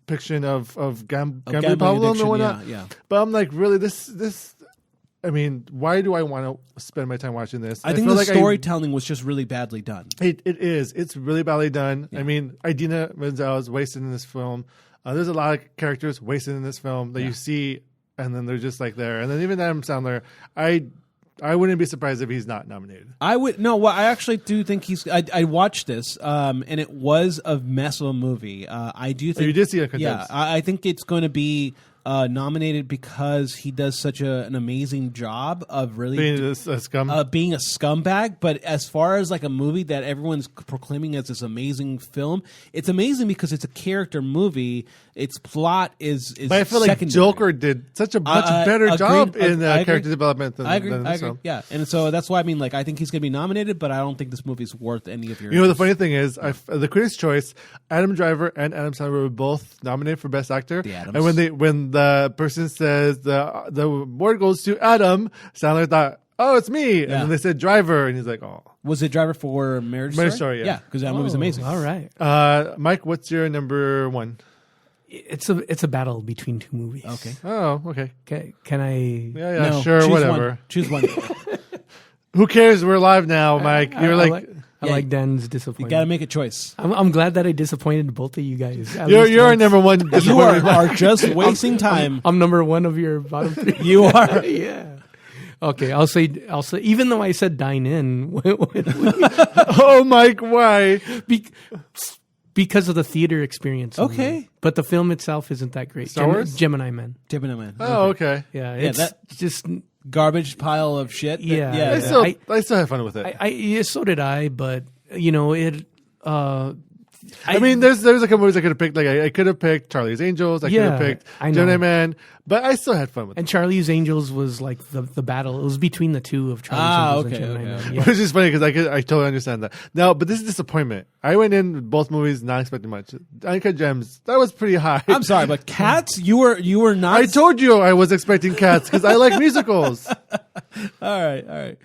fiction of gambling problem addiction, or whatnot. yeah. But I'm like, really, this. I mean, why do I want to spend my time watching this? I think feel the like storytelling was just really badly done. It is. It's really badly done. I mean, Idina Menzel is wasted in this film. There's a lot of characters wasted in this film that you see, and then they're just like there. And then even Adam Sandler, I wouldn't be surprised if he's not nominated. I would no. Well, I actually do think he's. I watched this, and it was a mess of a movie. I do think you did see it. Yeah, I think it's going to be nominated because he does such an amazing job of really Being a scum. being a scumbag. But as far as like a movie that everyone's proclaiming as this amazing film, it's amazing because it's a character movie. Its plot is But I feel like secondary. Joker did such a much better agreed. job in I agree. character development than I agree. than I this agree. film. Yeah, and so that's why I mean, like, I think he's going to be nominated, but I don't think this movie's worth any of your. You know, the funny thing is, the Critics' Choice, Adam Driver and Adam Sandler were both nominated for Best Actor. The Adams. And when the person says the award goes to Adam, Sandler thought, "Oh, it's me," and then they said Driver, and he's like, "Oh." Was it Driver for Marriage Story? Yeah. Yeah, because that movie's amazing. All right. Mike, what's your number one? It's a battle between two movies. Okay. Oh, okay. Okay. Can I? Yeah, No, sure, choose whatever. One. Choose one. Who cares? We're live now, Mike. You're I Yeah, like Dan's You disappointment. got to make a choice. I'm glad that I disappointed both of you guys. At you're least our once. number one. You disappointment. are just wasting time. I'm number one of your bottom three. You are. Yeah. Okay, I'll say. Even though I said dine in, Oh, Mike, why? because of the theater experience. Okay. But the film itself isn't that great. Star Wars? Gemini Man. Gemini Man. Oh, okay. Yeah, Yeah, it's that- just. Garbage pile of shit. Yeah. I Yeah. still had fun with it. Yeah, so did I. But you know, it. I mean, there's a couple movies I could have picked. Like I could have picked Charlie's Angels. I could have picked I know. Gemini Man, but I still had fun with it. And Charlie's Angels was like the battle. It was between the two of Charlie's Angels and Gemini Man. Yeah. Which is funny because I totally understand that. No, but this is disappointment. I went in with both movies not expecting much. Uncut Gems, that was pretty high. I'm sorry, but Cats, you were not. I told you I was expecting Cats because I like musicals. All right.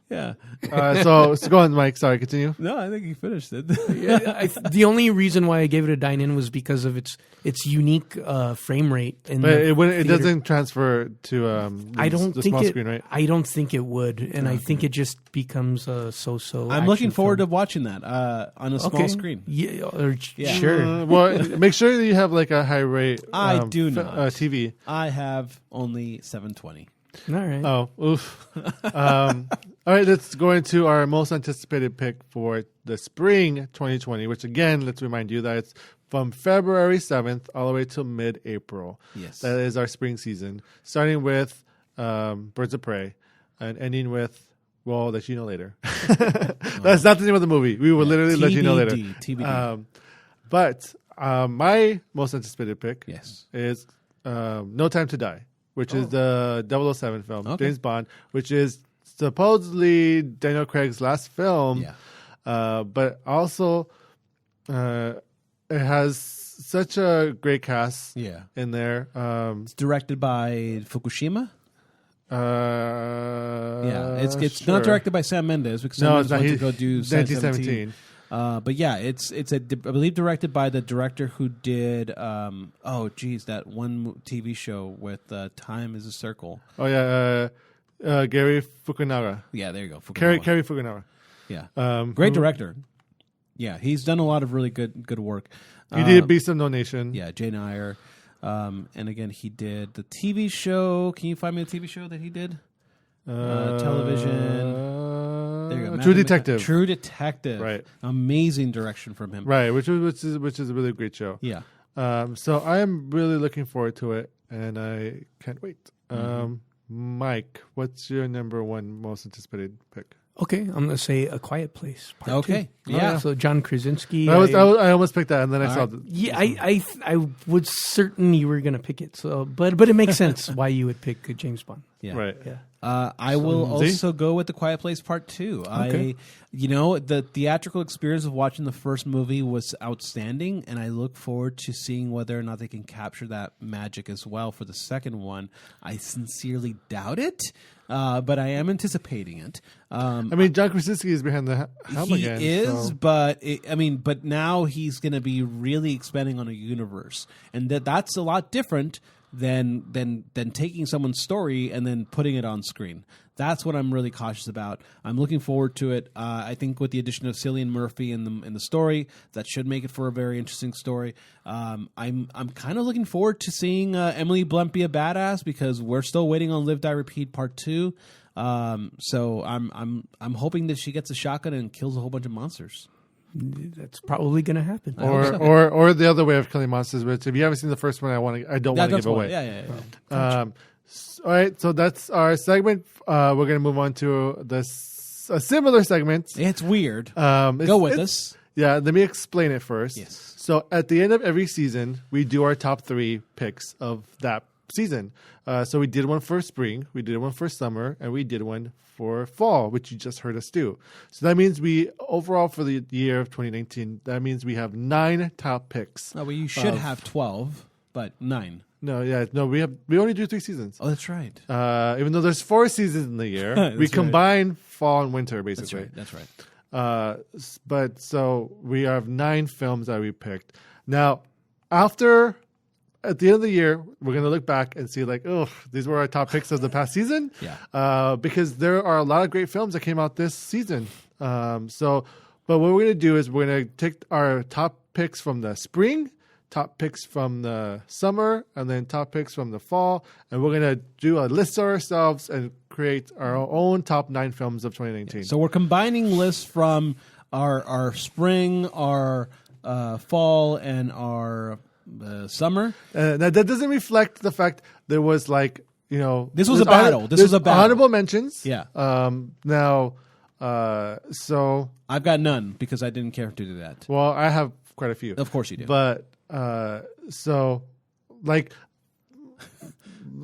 Yeah. So go on, Mike. Sorry, continue. No, I think you finished it. The only reon why I gave it a dine-in was because of its unique frame rate. But it doesn't transfer to the small screen, right? I don't think it would, and I think it just becomes a so-so. I'm looking forward to watching that on a small screen. Yeah. Sure. Well, make sure that you have like a high rate. I do not TV. I have only 720. All right. Oh, oof. All right, let's go into our most anticipated pick for the spring 2020, which again, let's remind you that it's from February 7th all the way till mid-April. Yes. That is our spring season, starting with Birds of Prey and ending with, well, I'll let you know later. That's not the name of the movie. We will literally let you know later. TBD. But my most anticipated pick is No Time to Die, which is the 007 film, James Bond, which is supposedly Daniel Craig's last film. Yeah. But also, it has such a great cast in there. It's directed by Fukushima. It's not directed by Sam Mendes because Sam Mendes went to go do 1917. But yeah, it's I believe directed by the director who did that one TV show with Time is a Circle. Oh yeah, Gary Fukunaga. Yeah, there you go. Cary Fukunaga. Yeah, great director. Yeah, he's done a lot of really good work. He did Beast of No Nation. Yeah, Jane Eyre. And again, he did the TV show. Can you find me the TV show that he did? Television. There you go. True Detective. True Detective. Right. Amazing direction from him. Right, which is a really great show. Yeah. So I am really looking forward to it, and I can't wait. Mike, what's your number one most anticipated pick? Okay, I'm going to say A Quiet Place. Part Okay. 2. Yeah. So John Krasinski. I almost picked that, and then I saw. I was certain you were going to pick it. So, but it makes sense why you would pick James Bond. Yeah. Right. Yeah. I will also go with The Quiet Place Part 2. Okay. The theatrical experience of watching the first movie was outstanding, and I look forward to seeing whether or not they can capture that magic as well for the second one. I sincerely doubt it, but I am anticipating it. I mean, John Krasinski is behind the helm again. He is, so. but now he's going to be really expanding on a universe, and that's a lot different than taking someone's story and then putting it on screen. That's what I'm really cautious about. I'm looking forward to it. I think with the addition of Cillian Murphy in the story, that should make it for a very interesting story. I'm kind of looking forward to seeing Emily Blunt be a badass because we're still waiting on Live Die Repeat Part 2. So I'm hoping that she gets a shotgun and kills a whole bunch of monsters. That's probably going to happen. Or the other way of killing monsters, which if you haven't seen the first one, I don't want to give away. Yeah. All right, so that's our segment. We're going to move on to a similar segment. It's weird. Go with us. Yeah, let me explain it first. Yes. So at the end of every season, we do our top 3 picks of that season. So we did one for spring, we did one for summer, and we did one for fall, which you just heard us do. So that means overall for the year of 2019, that means we have 9 top picks. Oh, well, you should have 12, but 9. No, we only do 3 seasons. Oh, that's right. Even though there's 4 seasons in the year, we combine fall and winter basically. That's right. But so we have 9 films that we picked. Now, at the end of the year, we're going to look back and see these were our top picks of the past season. Yeah. Because there are a lot of great films that came out this season. But what we're going to do is we're going to take our top picks from the spring, top picks from the summer, and then top picks from the fall. And we're going to do a list ourselves and create our own top 9 films of 2019. So we're combining lists from our spring, our fall, and our summer. Now that doesn't reflect the fact there was this was a battle. This was a battle. Honorable mentions. Yeah. So I've got none because I didn't care to do that. Well, I have quite a few. Of course you do. But so, like,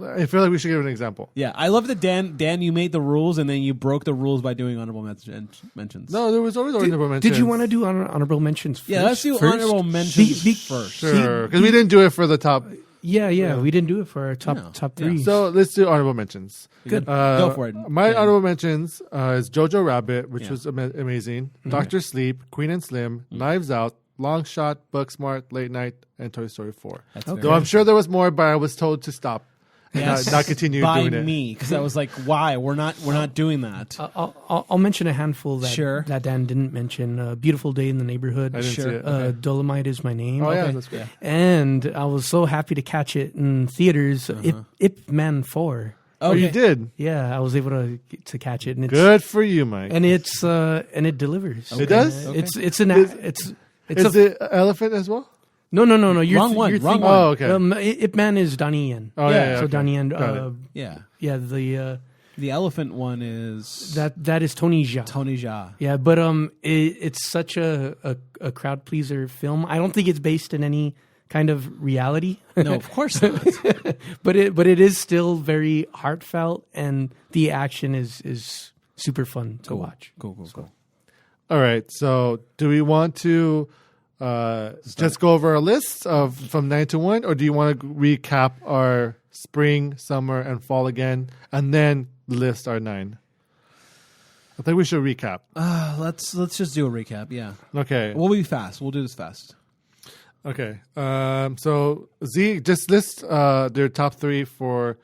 I feel like we should give an example. Yeah, I love that Dan, you made the rules and then you broke the rules by doing honorable mentions. No, there was always honorable mentions. Did you want to do honorable mentions first? Yeah, let's do honorable mentions first. Sure, because we didn't do it for the top. Yeah, we didn't do it for our top three. So let's do honorable mentions. Good. Go for it. My honorable mentions is Jojo Rabbit, which was amazing. Dr. Sleep, Queen and Slim, Knives Out, Long Shot, Booksmart, Late Night, and Toy Story 4. Though I'm sure there was more, but I was told to stop. Yes. Not continue by doing it. me, because I was like, why? We're not doing that. I'll mention a handful that Dan didn't mention. Beautiful Day in the Neighborhood. I didn't see it. Okay. Dolomite Is My Name. Oh, yeah, that's good. And I was so happy to catch it in theaters. Ip Man 4. Oh, you did? Yeah, I was able to catch it. And it's, Good for you, Mike. And it's and it delivers. It does? Okay. It's Is it Elephant as well? No. You're Wrong one. You're Wrong thinking, one. Oh, okay. Ip Man is Donnie Yen. Oh, yeah. So okay. Donnie Yen. Yeah. The elephant one is that is Tony Jaa. Tony Jaa. Yeah, but it's such a crowd pleaser film. I don't think it's based in any kind of reality. No, of course not. but it is still very heartfelt, and the action is super fun to watch. Cool. All right. So do we want to just go over a list of from 9 to 1, or do you want to recap our spring, summer, and fall again, and then list our 9? I think we should recap. Let's just do a recap. Yeah. Okay. We'll be fast. We'll do this fast. Okay. So Z, just list their top 3 for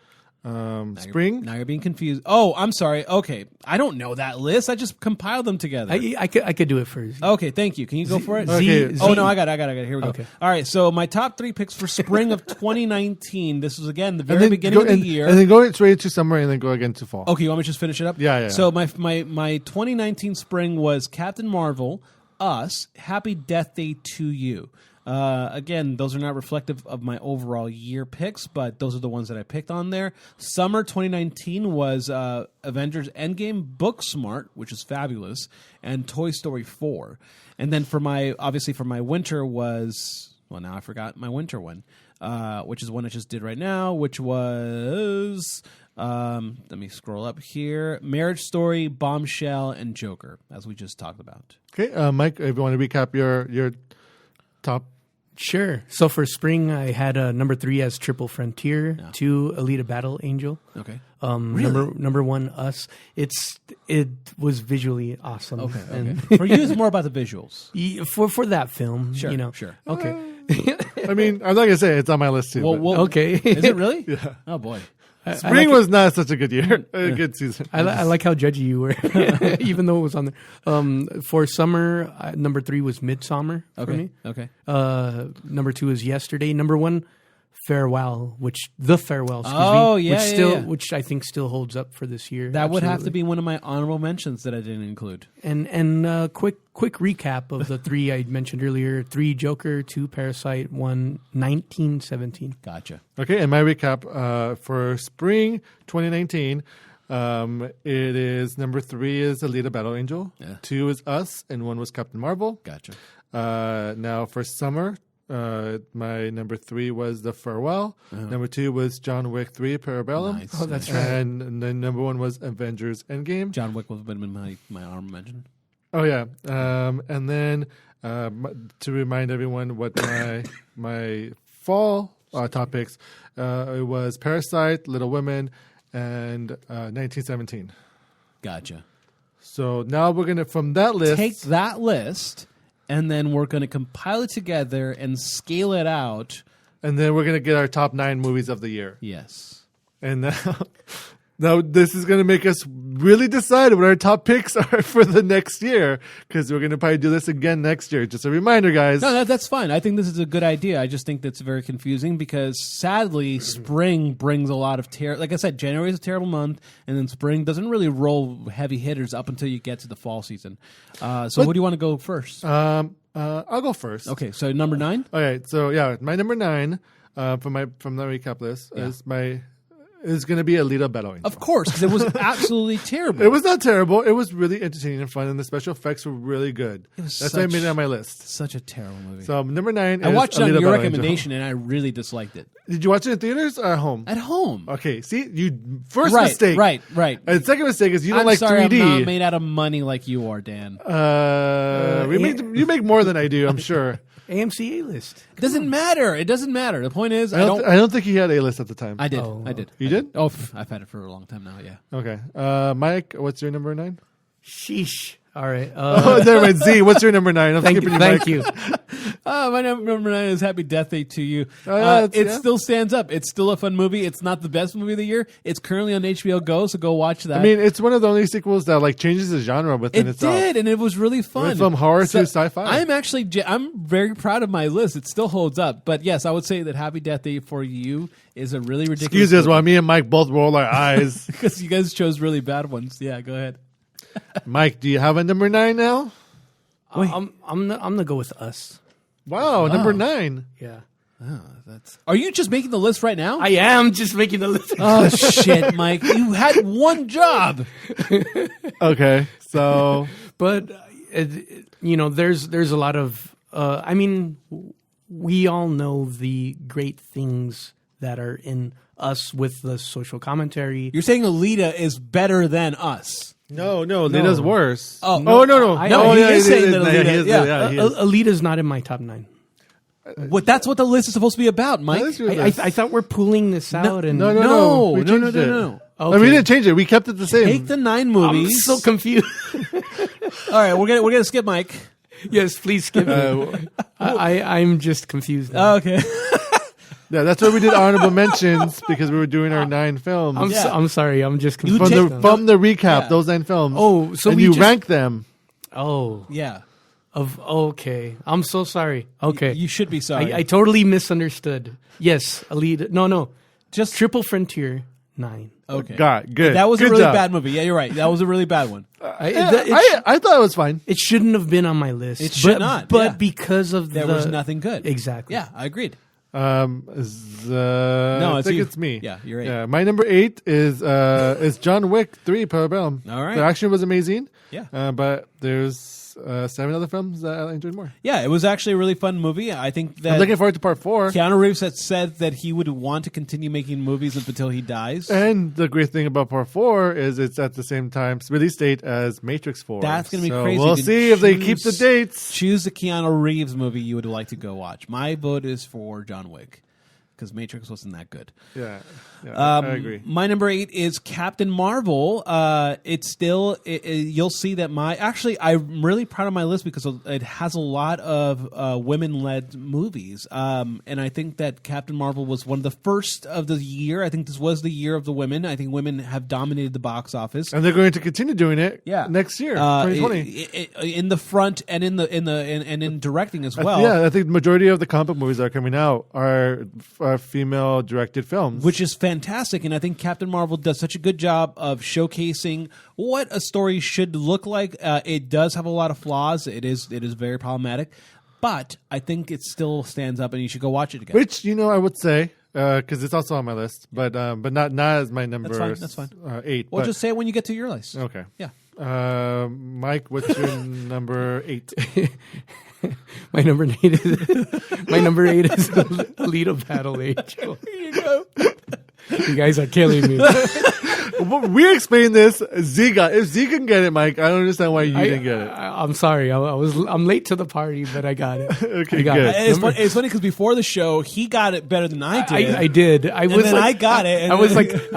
spring. Now you're being confused. Oh, I'm sorry. Okay, I don't know that list. I just compiled them together. I could do it first. Okay, thank you. Can you go for it? Okay. Oh no, I got it. Here we go. Okay. All right. So my top 3 picks for spring of 2019. This was again the very beginning of the year. And then go straight to summer, and then go again to fall. Okay, you want me to just finish it up? Yeah. So my 2019 spring was Captain Marvel, Us, Happy Death Day to You. Again, those are not reflective of my overall year picks, but those are the ones that I picked on there. Summer 2019 was Avengers Endgame, Booksmart, which is fabulous, and Toy Story 4. And then for my winter was, well, now I forgot my winter one, which is one I just did right now, which was, let me scroll up here, Marriage Story, Bombshell, and Joker, as we just talked about. Okay, Mike, if you want to recap your top. Sure. So for spring, I had number 3 as Triple Frontier, 2 Alita Battle Angel. Okay. Really? Number 1 Us. It was visually awesome. Okay. And For you, it's more about the visuals. for that film, Sure. you know. Sure. Okay. I mean, I'm not gonna say it's on my list too. Well, Okay. Is it really? Yeah. Oh boy. Spring was not such a good year, a good season. I like how judgy you were, even though it was on there. For summer, number 3 was Midsummer for me. Okay. Number 2 is Yesterday. Number 1, Farewell, which I think still holds up for this year. That would have to be one of my honorable mentions that I didn't include. And quick recap of the 3 I mentioned earlier: 3 Joker, 2 Parasite, 1 1917. Gotcha. Okay, and my recap for spring 2019, it is number 3 is Alita Battle Angel, 2 is Us, and 1 was Captain Marvel. Gotcha. Now for summer, my number 3 was The Farewell. Number 2 was John Wick 3 Parabellum. Nice. Oh, that's right. And then number 1 was Avengers Endgame. John Wick would have been my honorable mention. Oh yeah, and then to remind everyone what my fall topics, it was Parasite, Little Women, and 1917. Gotcha. So now we're gonna from that list take that list, and then we're going to compile it together and scale it out. and then we're gonna get our top 9 movies of the year. Yes. And now this is going to make us really decide what our top picks are for the next year, because we're going to probably do this again next year. Just a reminder, guys. No, that's fine. I think this is a good idea. I just think that's very confusing because, sadly, spring brings a lot of like I said, January is a terrible month, and then spring doesn't really roll heavy hitters up until you get to the fall season. So who do you want to go first? I'll go first. Okay, so number 9? All right. So, yeah, my number 9 from the recap list is is going to be Alita Battle Angel. Of course, because it was absolutely terrible. It was not terrible. It was really entertaining and fun, and the special effects were really good. That's why I made it on my list. Such a terrible movie. So number 9 I is watched it on Alita your Battle recommendation, and I really disliked it. Angel. Did you watch it in theaters or at home? At home. Okay, see? First Right, mistake. right. And second mistake is you don't I'm like sorry, 3D. I'm not made out of money like you are, Dan. You make more than I do, I'm sure. AMC A-list. It doesn't matter. It doesn't matter. The point is, I don't think he had A-list at the time. I did. Oh. I did. You did? Oh, I've had it for a long time now. Yeah. Okay. Mike, what's your number 9? Sheesh. All right. Oh, never mind. Z, what's your number 9? I'm Thank skipping you. Mike. Thank you. My number 9 is Happy Death Day to You. yeah, It still stands up. It's still a fun movie. It's not the best movie of the year. It's currently on HBO Go, so go watch that. I mean, it's one of the only sequels that like changes the genre within it itself. did, and it was really fun. Went from horror to sci-fi. I'm very proud of my list. It still holds up. But yes, I would say that Happy Death Day for You is a really ridiculous. Excuse us while me and Mike both roll our eyes. because you guys chose really bad ones. Yeah, go ahead. Mike, do you have a number 9 now? I'm gonna go with Us. Wow, number 9. Yeah. Are you just making the list right now? I am just making the list. Oh shit, Mike! You had one job. Okay, so But there's a lot of. I mean, we all know the great things that are in Us with the social commentary. You're saying Alita is better than Us. no, Lita's worse. Oh. no. No, he is saying that Alita- yeah. he is. Alita's not in my top 9. That's what the list is supposed to be about, Mike. That's your I list. thought we're pulling this out. and No. We changed it. No. I mean, we didn't change it. We kept it the same. Take the 9 I'm movies. so confused. All right, we're gonna skip Mike. Yes, please skip me. I'm just confused now. Okay. Yeah, that's why we did honorable mentions because we were doing our 9 films. I'm sorry. I'm just confused. From the recap, Yeah. those 9 films. Oh, so and we you just- rank them. Oh, Yeah. okay. I'm so sorry. Okay, You should be sorry. I totally misunderstood. Yes, Alita. No. Just Triple Frontier 9. okay. God, good. That was Good a really job. bad movie. Yeah, you're right. That was a really bad one. I thought it was fine. It shouldn't have been on my list. It should not, But yeah. because of There was nothing good. Exactly. Yeah, I agreed. I it's think you. it's me. Yeah, you're right. Yeah, my number 8 is John Wick 3 Parabellum. All right. The action was amazing. Yeah. But there's 7 other films that I enjoyed more. Yeah, it was actually a really fun movie. I think that I'm looking forward to part 4. Keanu Reeves had said that he would want to continue making movies up until he dies. And the great thing about part 4 is it's at the same time release date as Matrix 4. That's gonna be So crazy. We'll You can see if they keep the choose- dates. Choose the Keanu Reeves movie you would like to go watch. My vote is for John Wick because Matrix wasn't that good. Yeah, I agree. My number 8 is Captain Marvel. It's still you'll see that I'm really proud of my list because it has a lot of women-led movies, and I think that Captain Marvel was one of the first of the year. I think this was the year of the women. I think women have dominated the box office. And they're going to continue doing it next year, 2020. In the front and in directing as well. Yeah, I think the majority of the comic book movies that are coming out are female-directed films. Which is fantastic, and I think Captain Marvel does such a good job of showcasing what a story should look like. It does have a lot of flaws. It is very problematic, but I think it still stands up, and you should go watch it again. Which, I would say, because it's also on my list, but not as my number That's fine. 8. Well, but, just say it when you get to your list. okay. Yeah. Mike, what's your number 8? My number 8 is Alita Battle Angel. Here you go. You guys are killing me. We explained this. Z got. If Z can get it, Mike, I don't understand why you didn't get it. I'm sorry. I'm late to the party, but I got it. Okay, I got good. it. It's funny because before the show, he got it better than I did. I did. I got it. And I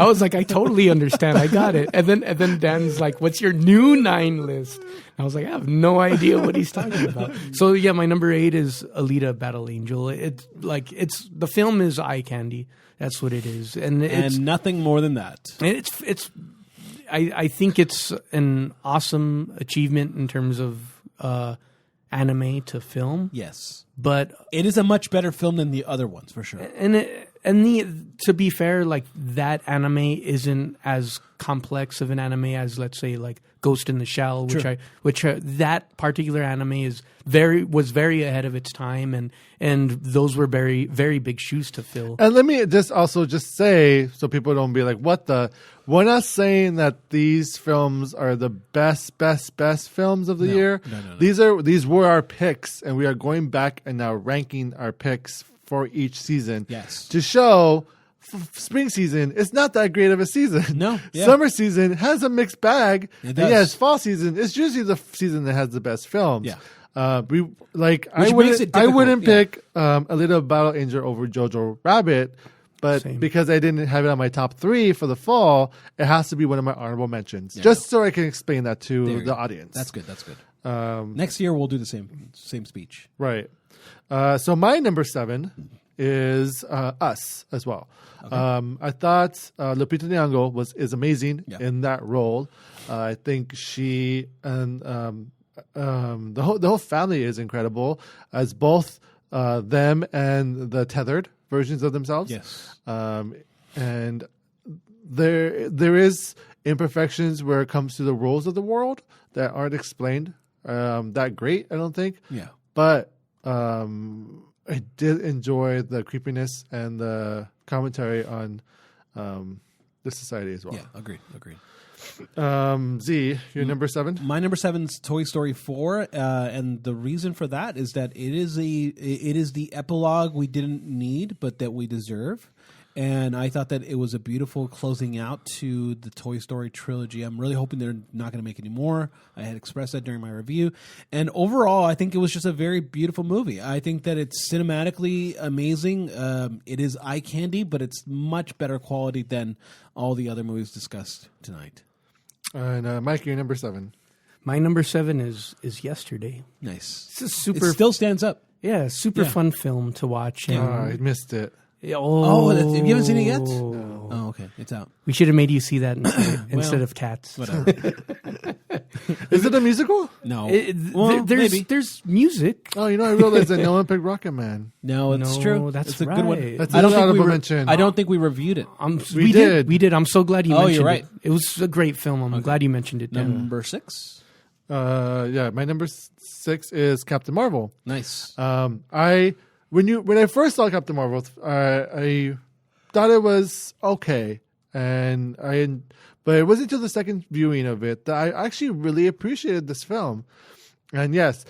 was like, I totally understand. I got it. And then Dan's like, "What's your new 9 list?" And I was like, I have no idea what he's talking about. So yeah, my number 8 is Alita Battle Angel. It's the film is eye candy. That's what it is, and nothing more than that. And I think it's an awesome achievement in terms of anime to film. Yes. but It is a much better film than the other ones, for sure. to be fair, like that anime isn't as complex of an anime as, let's say, like Ghost in the Shell, which that particular anime was very ahead of its time, and those were very, very big shoes to fill. And let me just say, so people don't be like, what the? We're not saying that these films are the best films of the year. No. These were our picks, and we are going back and now ranking our picks for each season. Yes. To show spring season, it's not that great of a season. No. Yeah. Summer season has a mixed bag. It does. And yes, fall season is usually the season that has the best films. Yeah. I makes it difficult, wouldn't pick A Little Battle Angel over Jojo Rabbit, but because I didn't have it on my top 3 for the fall, it has to be one of my honorable mentions, just so I can explain that to the audience. That's good. Next year we'll do the same speech. Right. So my number 7 is Us as well. Okay. I thought Lupita Nyong'o is amazing in that role. I think she and the whole family is incredible as both them and the tethered versions of themselves. Yes. And there is imperfections where it comes to the rules of the world that aren't explained that great, I don't think. Yeah. But I did enjoy the creepiness and the commentary on the society as well. Yeah, agreed. Z, your number 7? My number 7's Toy Story 4, and the reason for that is that it is the epilogue we didn't need, but that we deserve. And I thought that it was a beautiful closing out to the Toy Story trilogy. I'm really hoping they're not going to make any more. I had expressed that during my review. And overall, I think it was just a very beautiful movie. I think that it's cinematically amazing. It is eye candy, but it's much better quality than all the other movies discussed tonight. And Mike, your number 7. My number 7 is Yesterday. Nice. It still stands up. Yeah, super fun film to watch. And I missed it. You haven't seen it yet? No. Oh, okay. It's out. We should have made you see that instead of Cats. Whatever. Is it a musical? No. There's music. Oh, I realized that no one picked Rocket Man. No, it's true. That's it's a good one. That's an honorable mention. I don't think we reviewed it. We did. We did. I'm so glad you mentioned you're right. it. It was a great film. I'm glad you mentioned it. Number 6? My number 6 is Captain Marvel. Nice. When I first saw Captain Marvel, I thought it was okay, but it wasn't until the second viewing of it that I actually really appreciated this film. And yes,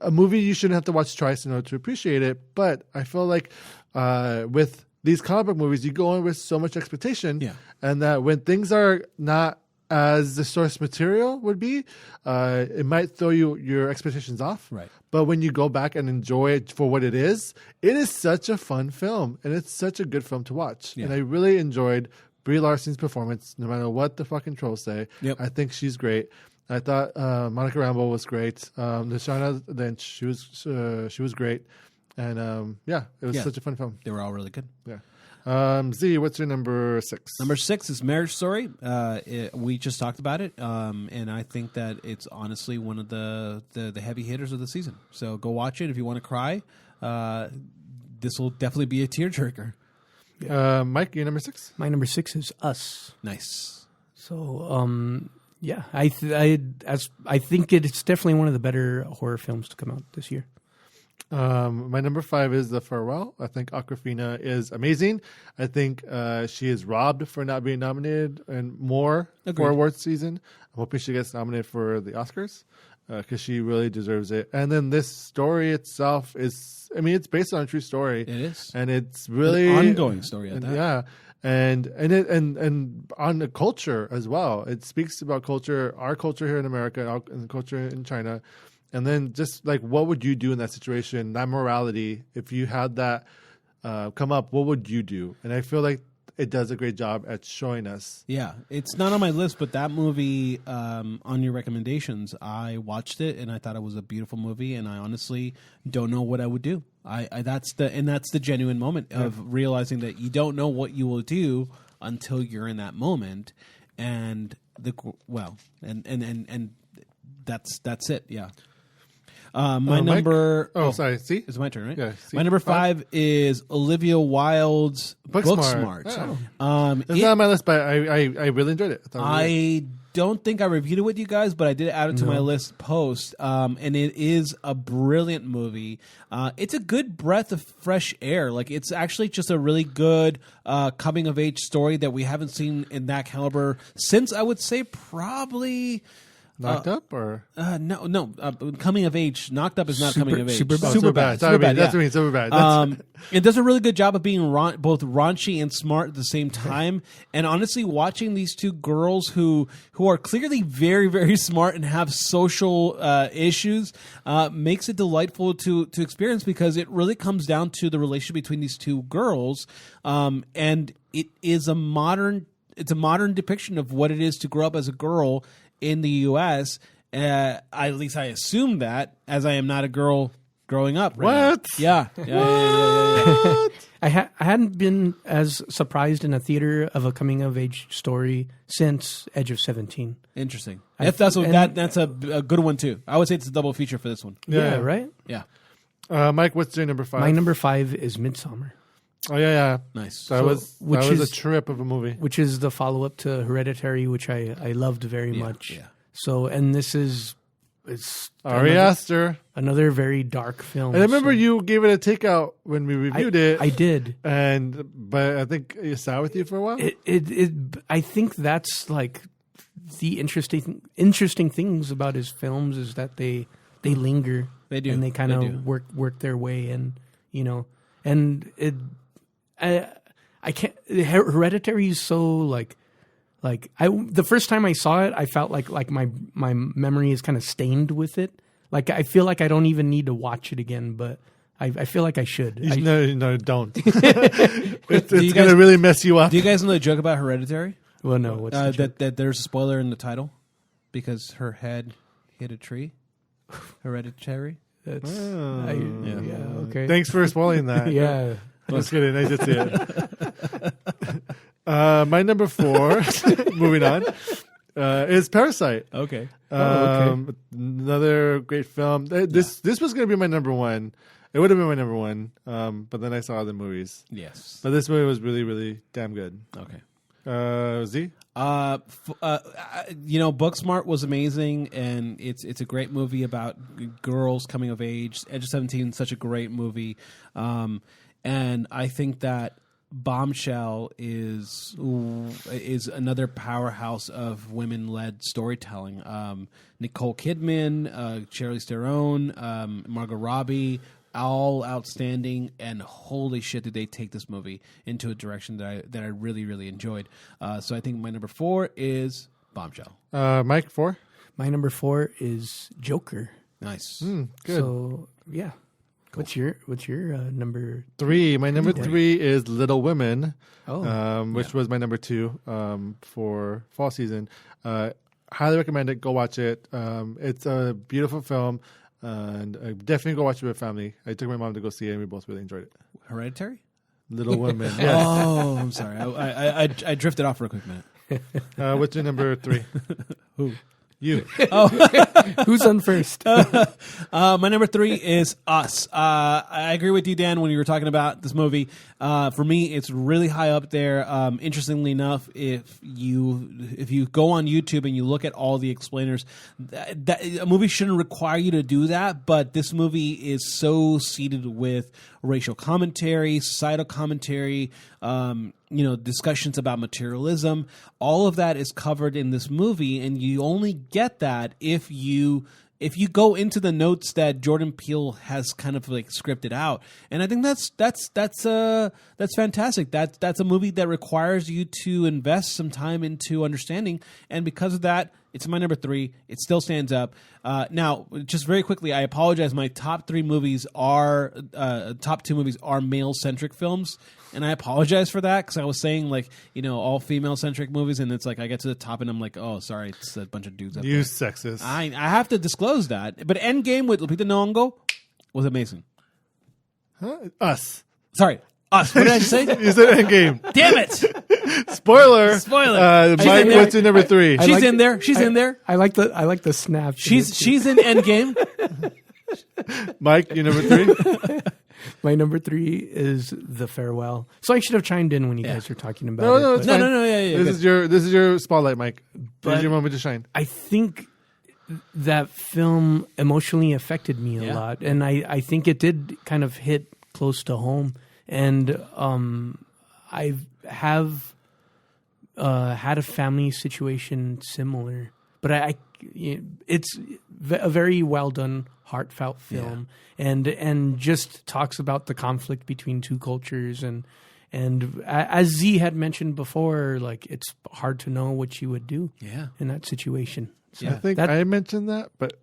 a movie you shouldn't have to watch twice in order to appreciate it. But I feel like with these comic book movies, you go in with so much expectation, and that when things are not as the source material would be, it might throw your expectations off. Right. But when you go back and enjoy it for what it is such a fun film, and it's such a good film to watch. Yeah. And I really enjoyed Brie Larson's performance, no matter what the fucking trolls say. Yep. I think she's great. I thought Monica Rambeau was great. Lashana Lynch, she was great. And it was such a fun film. They were all really good. Yeah. Z, what's your number 6? Number 6 is Marriage Story. We just talked about it, and I think that it's honestly one of the heavy hitters of the season. So go watch it if you want to cry. This will definitely be a tearjerker. Mike, your number 6? My number 6 is Us. Nice. So, I think it's definitely one of the better horror films to come out this year. My number 5 is The Farewell. I think Awkwafina is amazing. I think she is robbed for not being nominated and more for awards season. I'm hoping she gets nominated for the Oscars because she really deserves it. And then this story itself it's based on a true story. It is, and it's really an ongoing story at that. Yeah. And on the culture as well. It speaks about culture, our culture here in America, and culture in China. And then just like, what would you do in that situation, that morality, if you had that come up, what would you do? And I feel like it does a great job at showing us. Yeah, it's not on my list, but that movie, on your recommendations, I watched it and I thought it was a beautiful movie, and I honestly don't know what I would do. That's the genuine moment of realizing that you don't know what you will do until you're in that moment, and that's it. Yeah. My Mike? number. Oh, sorry. See? It's my turn, right? Yeah, see? My number 5 is Olivia Wilde's Booksmart. Booksmart. Oh. It's not on my list, but I really enjoyed it. I don't think I reviewed it with you guys, but I did add it to my list post. And it is a brilliant movie. It's a good breath of fresh air. Like, it's actually just a really good coming of age story that we haven't seen in that caliber since, I would say, probably. Knocked Up or No. Coming of age. Knocked Up is not coming of age. Superbad. Sorry, Superbad, that's yeah. me. Superbad. It does a really good job of being both raunchy and smart at the same time. And honestly, watching these two girls who are clearly very, very smart and have social issues makes it delightful to experience, because it really comes down to the relationship between these two girls, and it is a modern depiction of what it is to grow up as a girl in the U.S. At least I assume that, as I am not a girl growing up. Right What? Now. Yeah. I hadn't been as surprised in a theater of a coming of age story since Edge of 17. Interesting. That's a good one too. I would say it's a double feature for this one. Yeah, right? Yeah. Mike, what's your number 5? My number 5 is Midsommar, Oh yeah. Nice. That was a trip of a movie. which is the follow-up to Hereditary, which I loved very much. Yeah. So, and this is it's Ari Aster. another very dark film. And I remember so you gave it a takeout when we reviewed it. I did. But I think it sat with you for a while. I think that's like the interesting things about his films is that they linger. They do. And they kind of work their way in, and I can't. Hereditary is so the first time I saw it, I felt like my memory is kind of stained with it. Like, I feel like I don't even need to watch it again, but I feel like I should. No, don't. It's going to really mess you up. Do you guys know the joke about Hereditary? Well, no. What's the joke? That there's a spoiler in the title because her head hit a tree. Hereditary. That's Oh. okay. Thanks for spoiling that. Yeah. Just kidding. I did see it. My number 4, moving on, is Parasite. Okay. Another great film. This was going to be my number 1. It would have been my number 1, but then I saw other movies. Yes. But this movie was really, really damn good. Okay. Z? Booksmart was amazing, and it's a great movie about girls coming of age. Edge of 17 is such a great movie, and I think that Bombshell is another powerhouse of women-led storytelling. Nicole Kidman, Charlize Theron, Margot Robbie, all outstanding, and holy shit did they take this movie into a direction that I really, really enjoyed. So I think my number 4 is Bombshell. Mike, 4? My number 4 is Joker. Nice. Good. So yeah. Cool. What's your number 3? My number 3 is Little Women, which was my number 2 for fall season. Highly recommend it. Go watch it. It's a beautiful film. And I definitely go watch it with family. I took my mom to go see it, and we both really enjoyed it. Hereditary? Little Women. Yes. Oh, I'm sorry. I drifted off for a quick minute. What's your number 3? Who? You. Who's on first? My number 3 is Us. I agree with you, Dan, when you were talking about this movie. For me, it's really high up there. Interestingly enough, if you go on YouTube and you look at all the explainers, that a movie shouldn't require you to do that, but this movie is so seeded with racial commentary, societal commentary, discussions about materialism. All of that is covered in this movie, and you only get that if you go into the notes that Jordan Peele has kind of like scripted out. And I think that's fantastic. That's a movie that requires you to invest some time into understanding, and because of that, it's my number 3. It still stands up. Now, just very quickly, I apologize. My top 2 movies are male-centric films, and I apologize for that because I was saying all female-centric movies, and it's like I get to the top and I'm like, oh, sorry, it's a bunch of dudes up You there. sexist. I have to disclose that. But Endgame with Lupita Nyong'o was amazing. Huh? Us. Sorry, Us. What did I say? You said Endgame. Damn it! Spoiler. Mike, in there. what's your number 3? She's in there. She's in there. I like the snap. She's in Endgame. Mike, your number 3? My number 3 is The Farewell. So I should have chimed in when you guys were talking about No, it. no, but it's fine. Yeah. This is your spotlight, Mike. This is your moment to shine. I think that film emotionally affected me a lot, and I think it did kind of hit close to home. And I have had a family situation similar, but it's a very well done, heartfelt film, and just talks about the conflict between two cultures, and as Z had mentioned before, like it's hard to know what you would do in that situation. So I think I mentioned that, but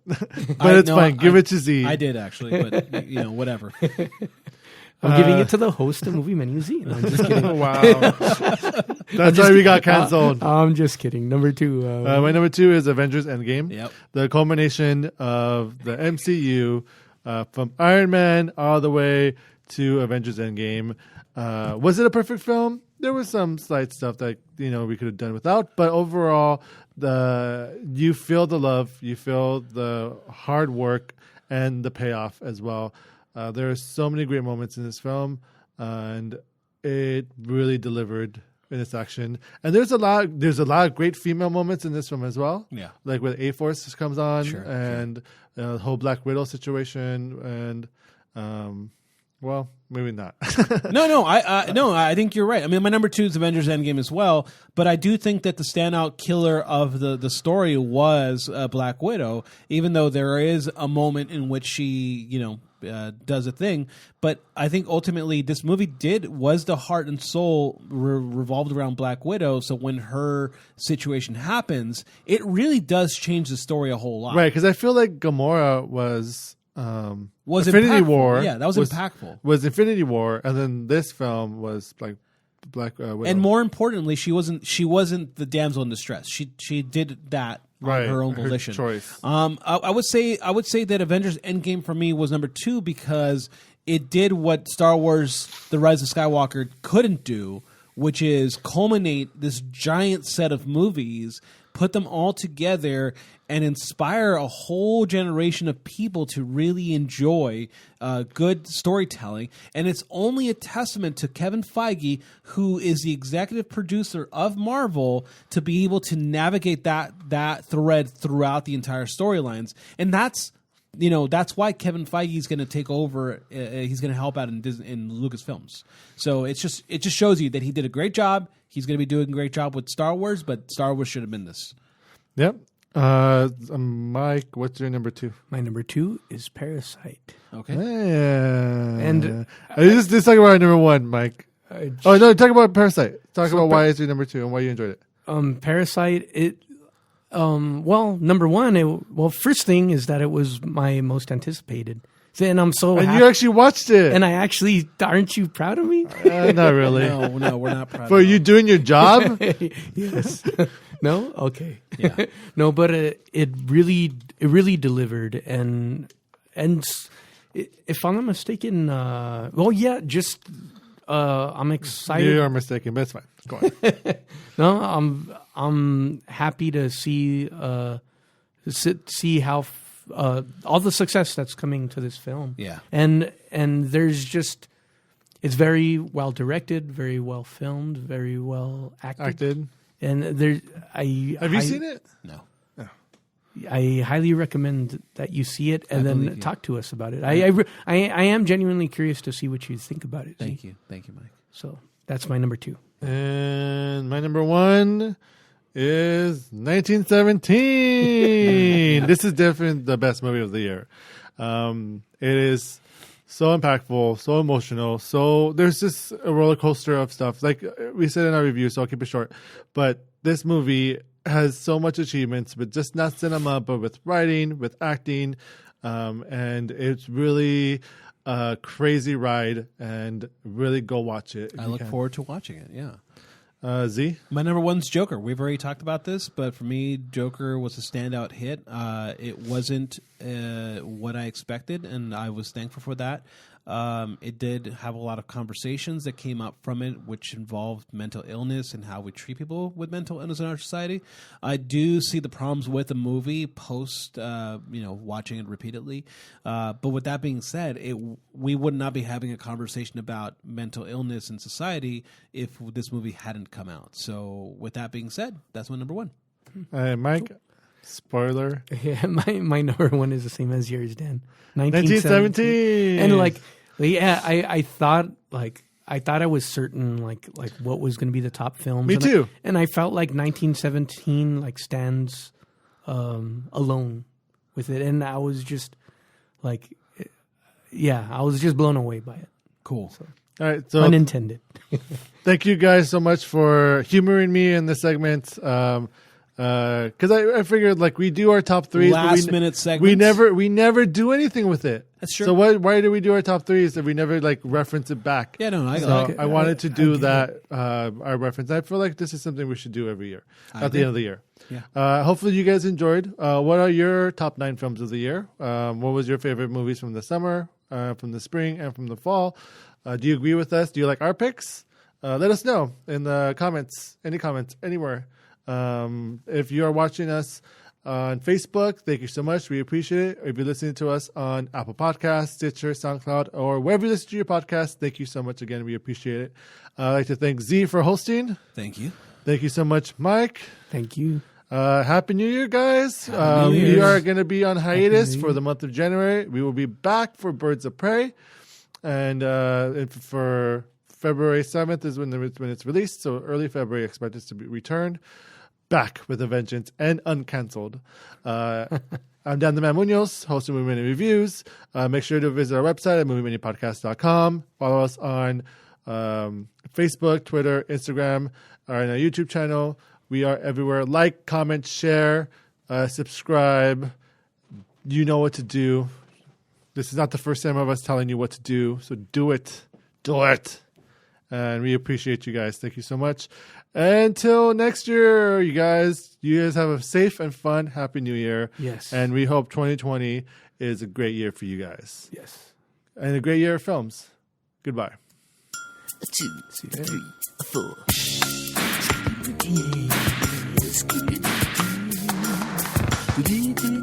I- it's no, fine. Give it to Z. I did actually, but whatever. I'm giving it to the host of Movie Menu Z. No, I'm just kidding. Wow. That's why we got canceled. I'm just kidding. Number 2. My number 2 is Avengers Endgame. Yep. The culmination of the MCU from Iron Man all the way to Avengers Endgame. Was it a perfect film? There was some slight stuff that we could have done without, but overall, you feel the love, you feel the hard work, and the payoff as well. There are so many great moments in this film, and it really delivered in its action. And there's a lot of great female moments in this film as well. Yeah. Like when A-Force comes on, Sure, and the whole Black Widow situation, and well, maybe not. No, I think you're right. I mean, my number 2 is Avengers Endgame as well, but I do think that the standout killer of the story was Black Widow, even though there is a moment in which she, does a thing. But I think ultimately this movie was the heart and soul revolved around Black Widow. So when her situation happens, it really does change the story a whole lot. Right, because I feel like Gamora was Infinity impactful. War. Yeah, that was impactful. Was Infinity War, and then this film was like Black Widow. And more importantly, she wasn't the damsel in distress. She did that on her own volition. Choice. I would say that Avengers Endgame for me was number 2 because it did what Star Wars: The Rise of Skywalker couldn't do, which is culminate this giant set of movies, put them all together, and inspire a whole generation of people to really enjoy good storytelling. And it's only a testament to Kevin Feige, who is the executive producer of Marvel, to be able to navigate that thread throughout the entire storylines. And that's why Kevin Feige is going to take over. He's going to help out in Lucasfilms. So it just shows you that he did a great job. He's going to be doing a great job with Star Wars, but Star Wars should have been this. Yep. Mike, what's your number 2? My number 2 is Parasite. Okay. And let's talk about number 1, Mike. Talk about Parasite. Talk about why it's your number 2 and why you enjoyed it. Parasite. Number 1. First thing is that it was my most anticipated. And I'm so And happy. you actually watched it. And aren't you proud of me? Not really. No, we're not proud. For you doing your job? Yes. No? Okay. Yeah. No, but it really delivered, and if I'm not mistaken, I'm excited. You are mistaken, but it's fine. Go on. No, I'm happy to see how all the success that's coming to this film. Yeah. And there's just, it's very well directed, very well filmed, very well acted. And have you seen it? No. I highly recommend that you see it and then talk to us about it. I am genuinely curious to see what you think about it. Thank you, Mike. So that's my number 2. And my number 1 is 1917. This is definitely the best movie of the year. It is so impactful, so emotional. So there's just a roller coaster of stuff. Like we said in our review, so I'll keep it short. But this movie has so much achievements, but just not cinema, but with writing, with acting. And it's really a crazy ride, and really go watch it. I look forward to watching it, yeah. Z? My number 1's Joker. We've already talked about this, but for me, Joker was a standout hit. It wasn't what I expected, and I was thankful for that. It did have a lot of conversations that came up from it, which involved mental illness and how we treat people with mental illness in our society. I do see the problems with the movie post, watching it repeatedly. But with that being said, we would not be having a conversation about mental illness in society if this movie hadn't come out. So with that being said, that's my number one. Mike, spoiler. Yeah, my number one is the same as yours, Dan. 1917. And I thought I was certain like what was going to be the top films. Me too. And I felt like 1917 stands alone with it, and I was just I was just blown away by it. Cool. So, All right, so unintended. thank you guys so much for humoring me in this segment. Because I figured we do our top threes, Last minute segments. We never do anything with it. That's true. So why do we do our top threes if we never reference it back? Yeah, no, I wanted to do that our reference. I feel like this is something we should do every year at the end of the year. Yeah. Hopefully you guys enjoyed. What are your top 9 films of the year? What was your favorite movies from the summer, from the spring, and from the fall? Do you agree with us? Do you like our picks? Let us know in the comments. Any comments anywhere. If you are watching us on Facebook, thank you so much. We appreciate it. If you're listening to us on Apple Podcasts, Stitcher, SoundCloud, or wherever you listen to your podcast, thank you so much again. We appreciate it. I'd like to thank Z for hosting. Thank you. Thank you so much, Mike. Thank you. Happy New Year, guys. Happy New We Year's. are going to be on hiatus for the month of January. We will be back for Birds of Prey. And for February 7th is when it's released. So early February, expect us to be returned. Back with a vengeance and uncancelled. I'm Dan the Man Muñoz, host of Movie Menu Reviews. Make sure to visit our website at moviemenupodcast.com. Follow us on Facebook, Twitter, Instagram, or on our YouTube channel. We are everywhere. Like, comment, share, subscribe. You know what to do. This is not the first time of us telling you what to do, so do it. Do it. And we appreciate you guys. Thank you so much. Until next year, you guys have a safe and fun Happy New Year. Yes. And we hope 2020 is a great year for you guys. Yes. And a great year of films. Goodbye. 2, 3, 4. Scooby-Doo.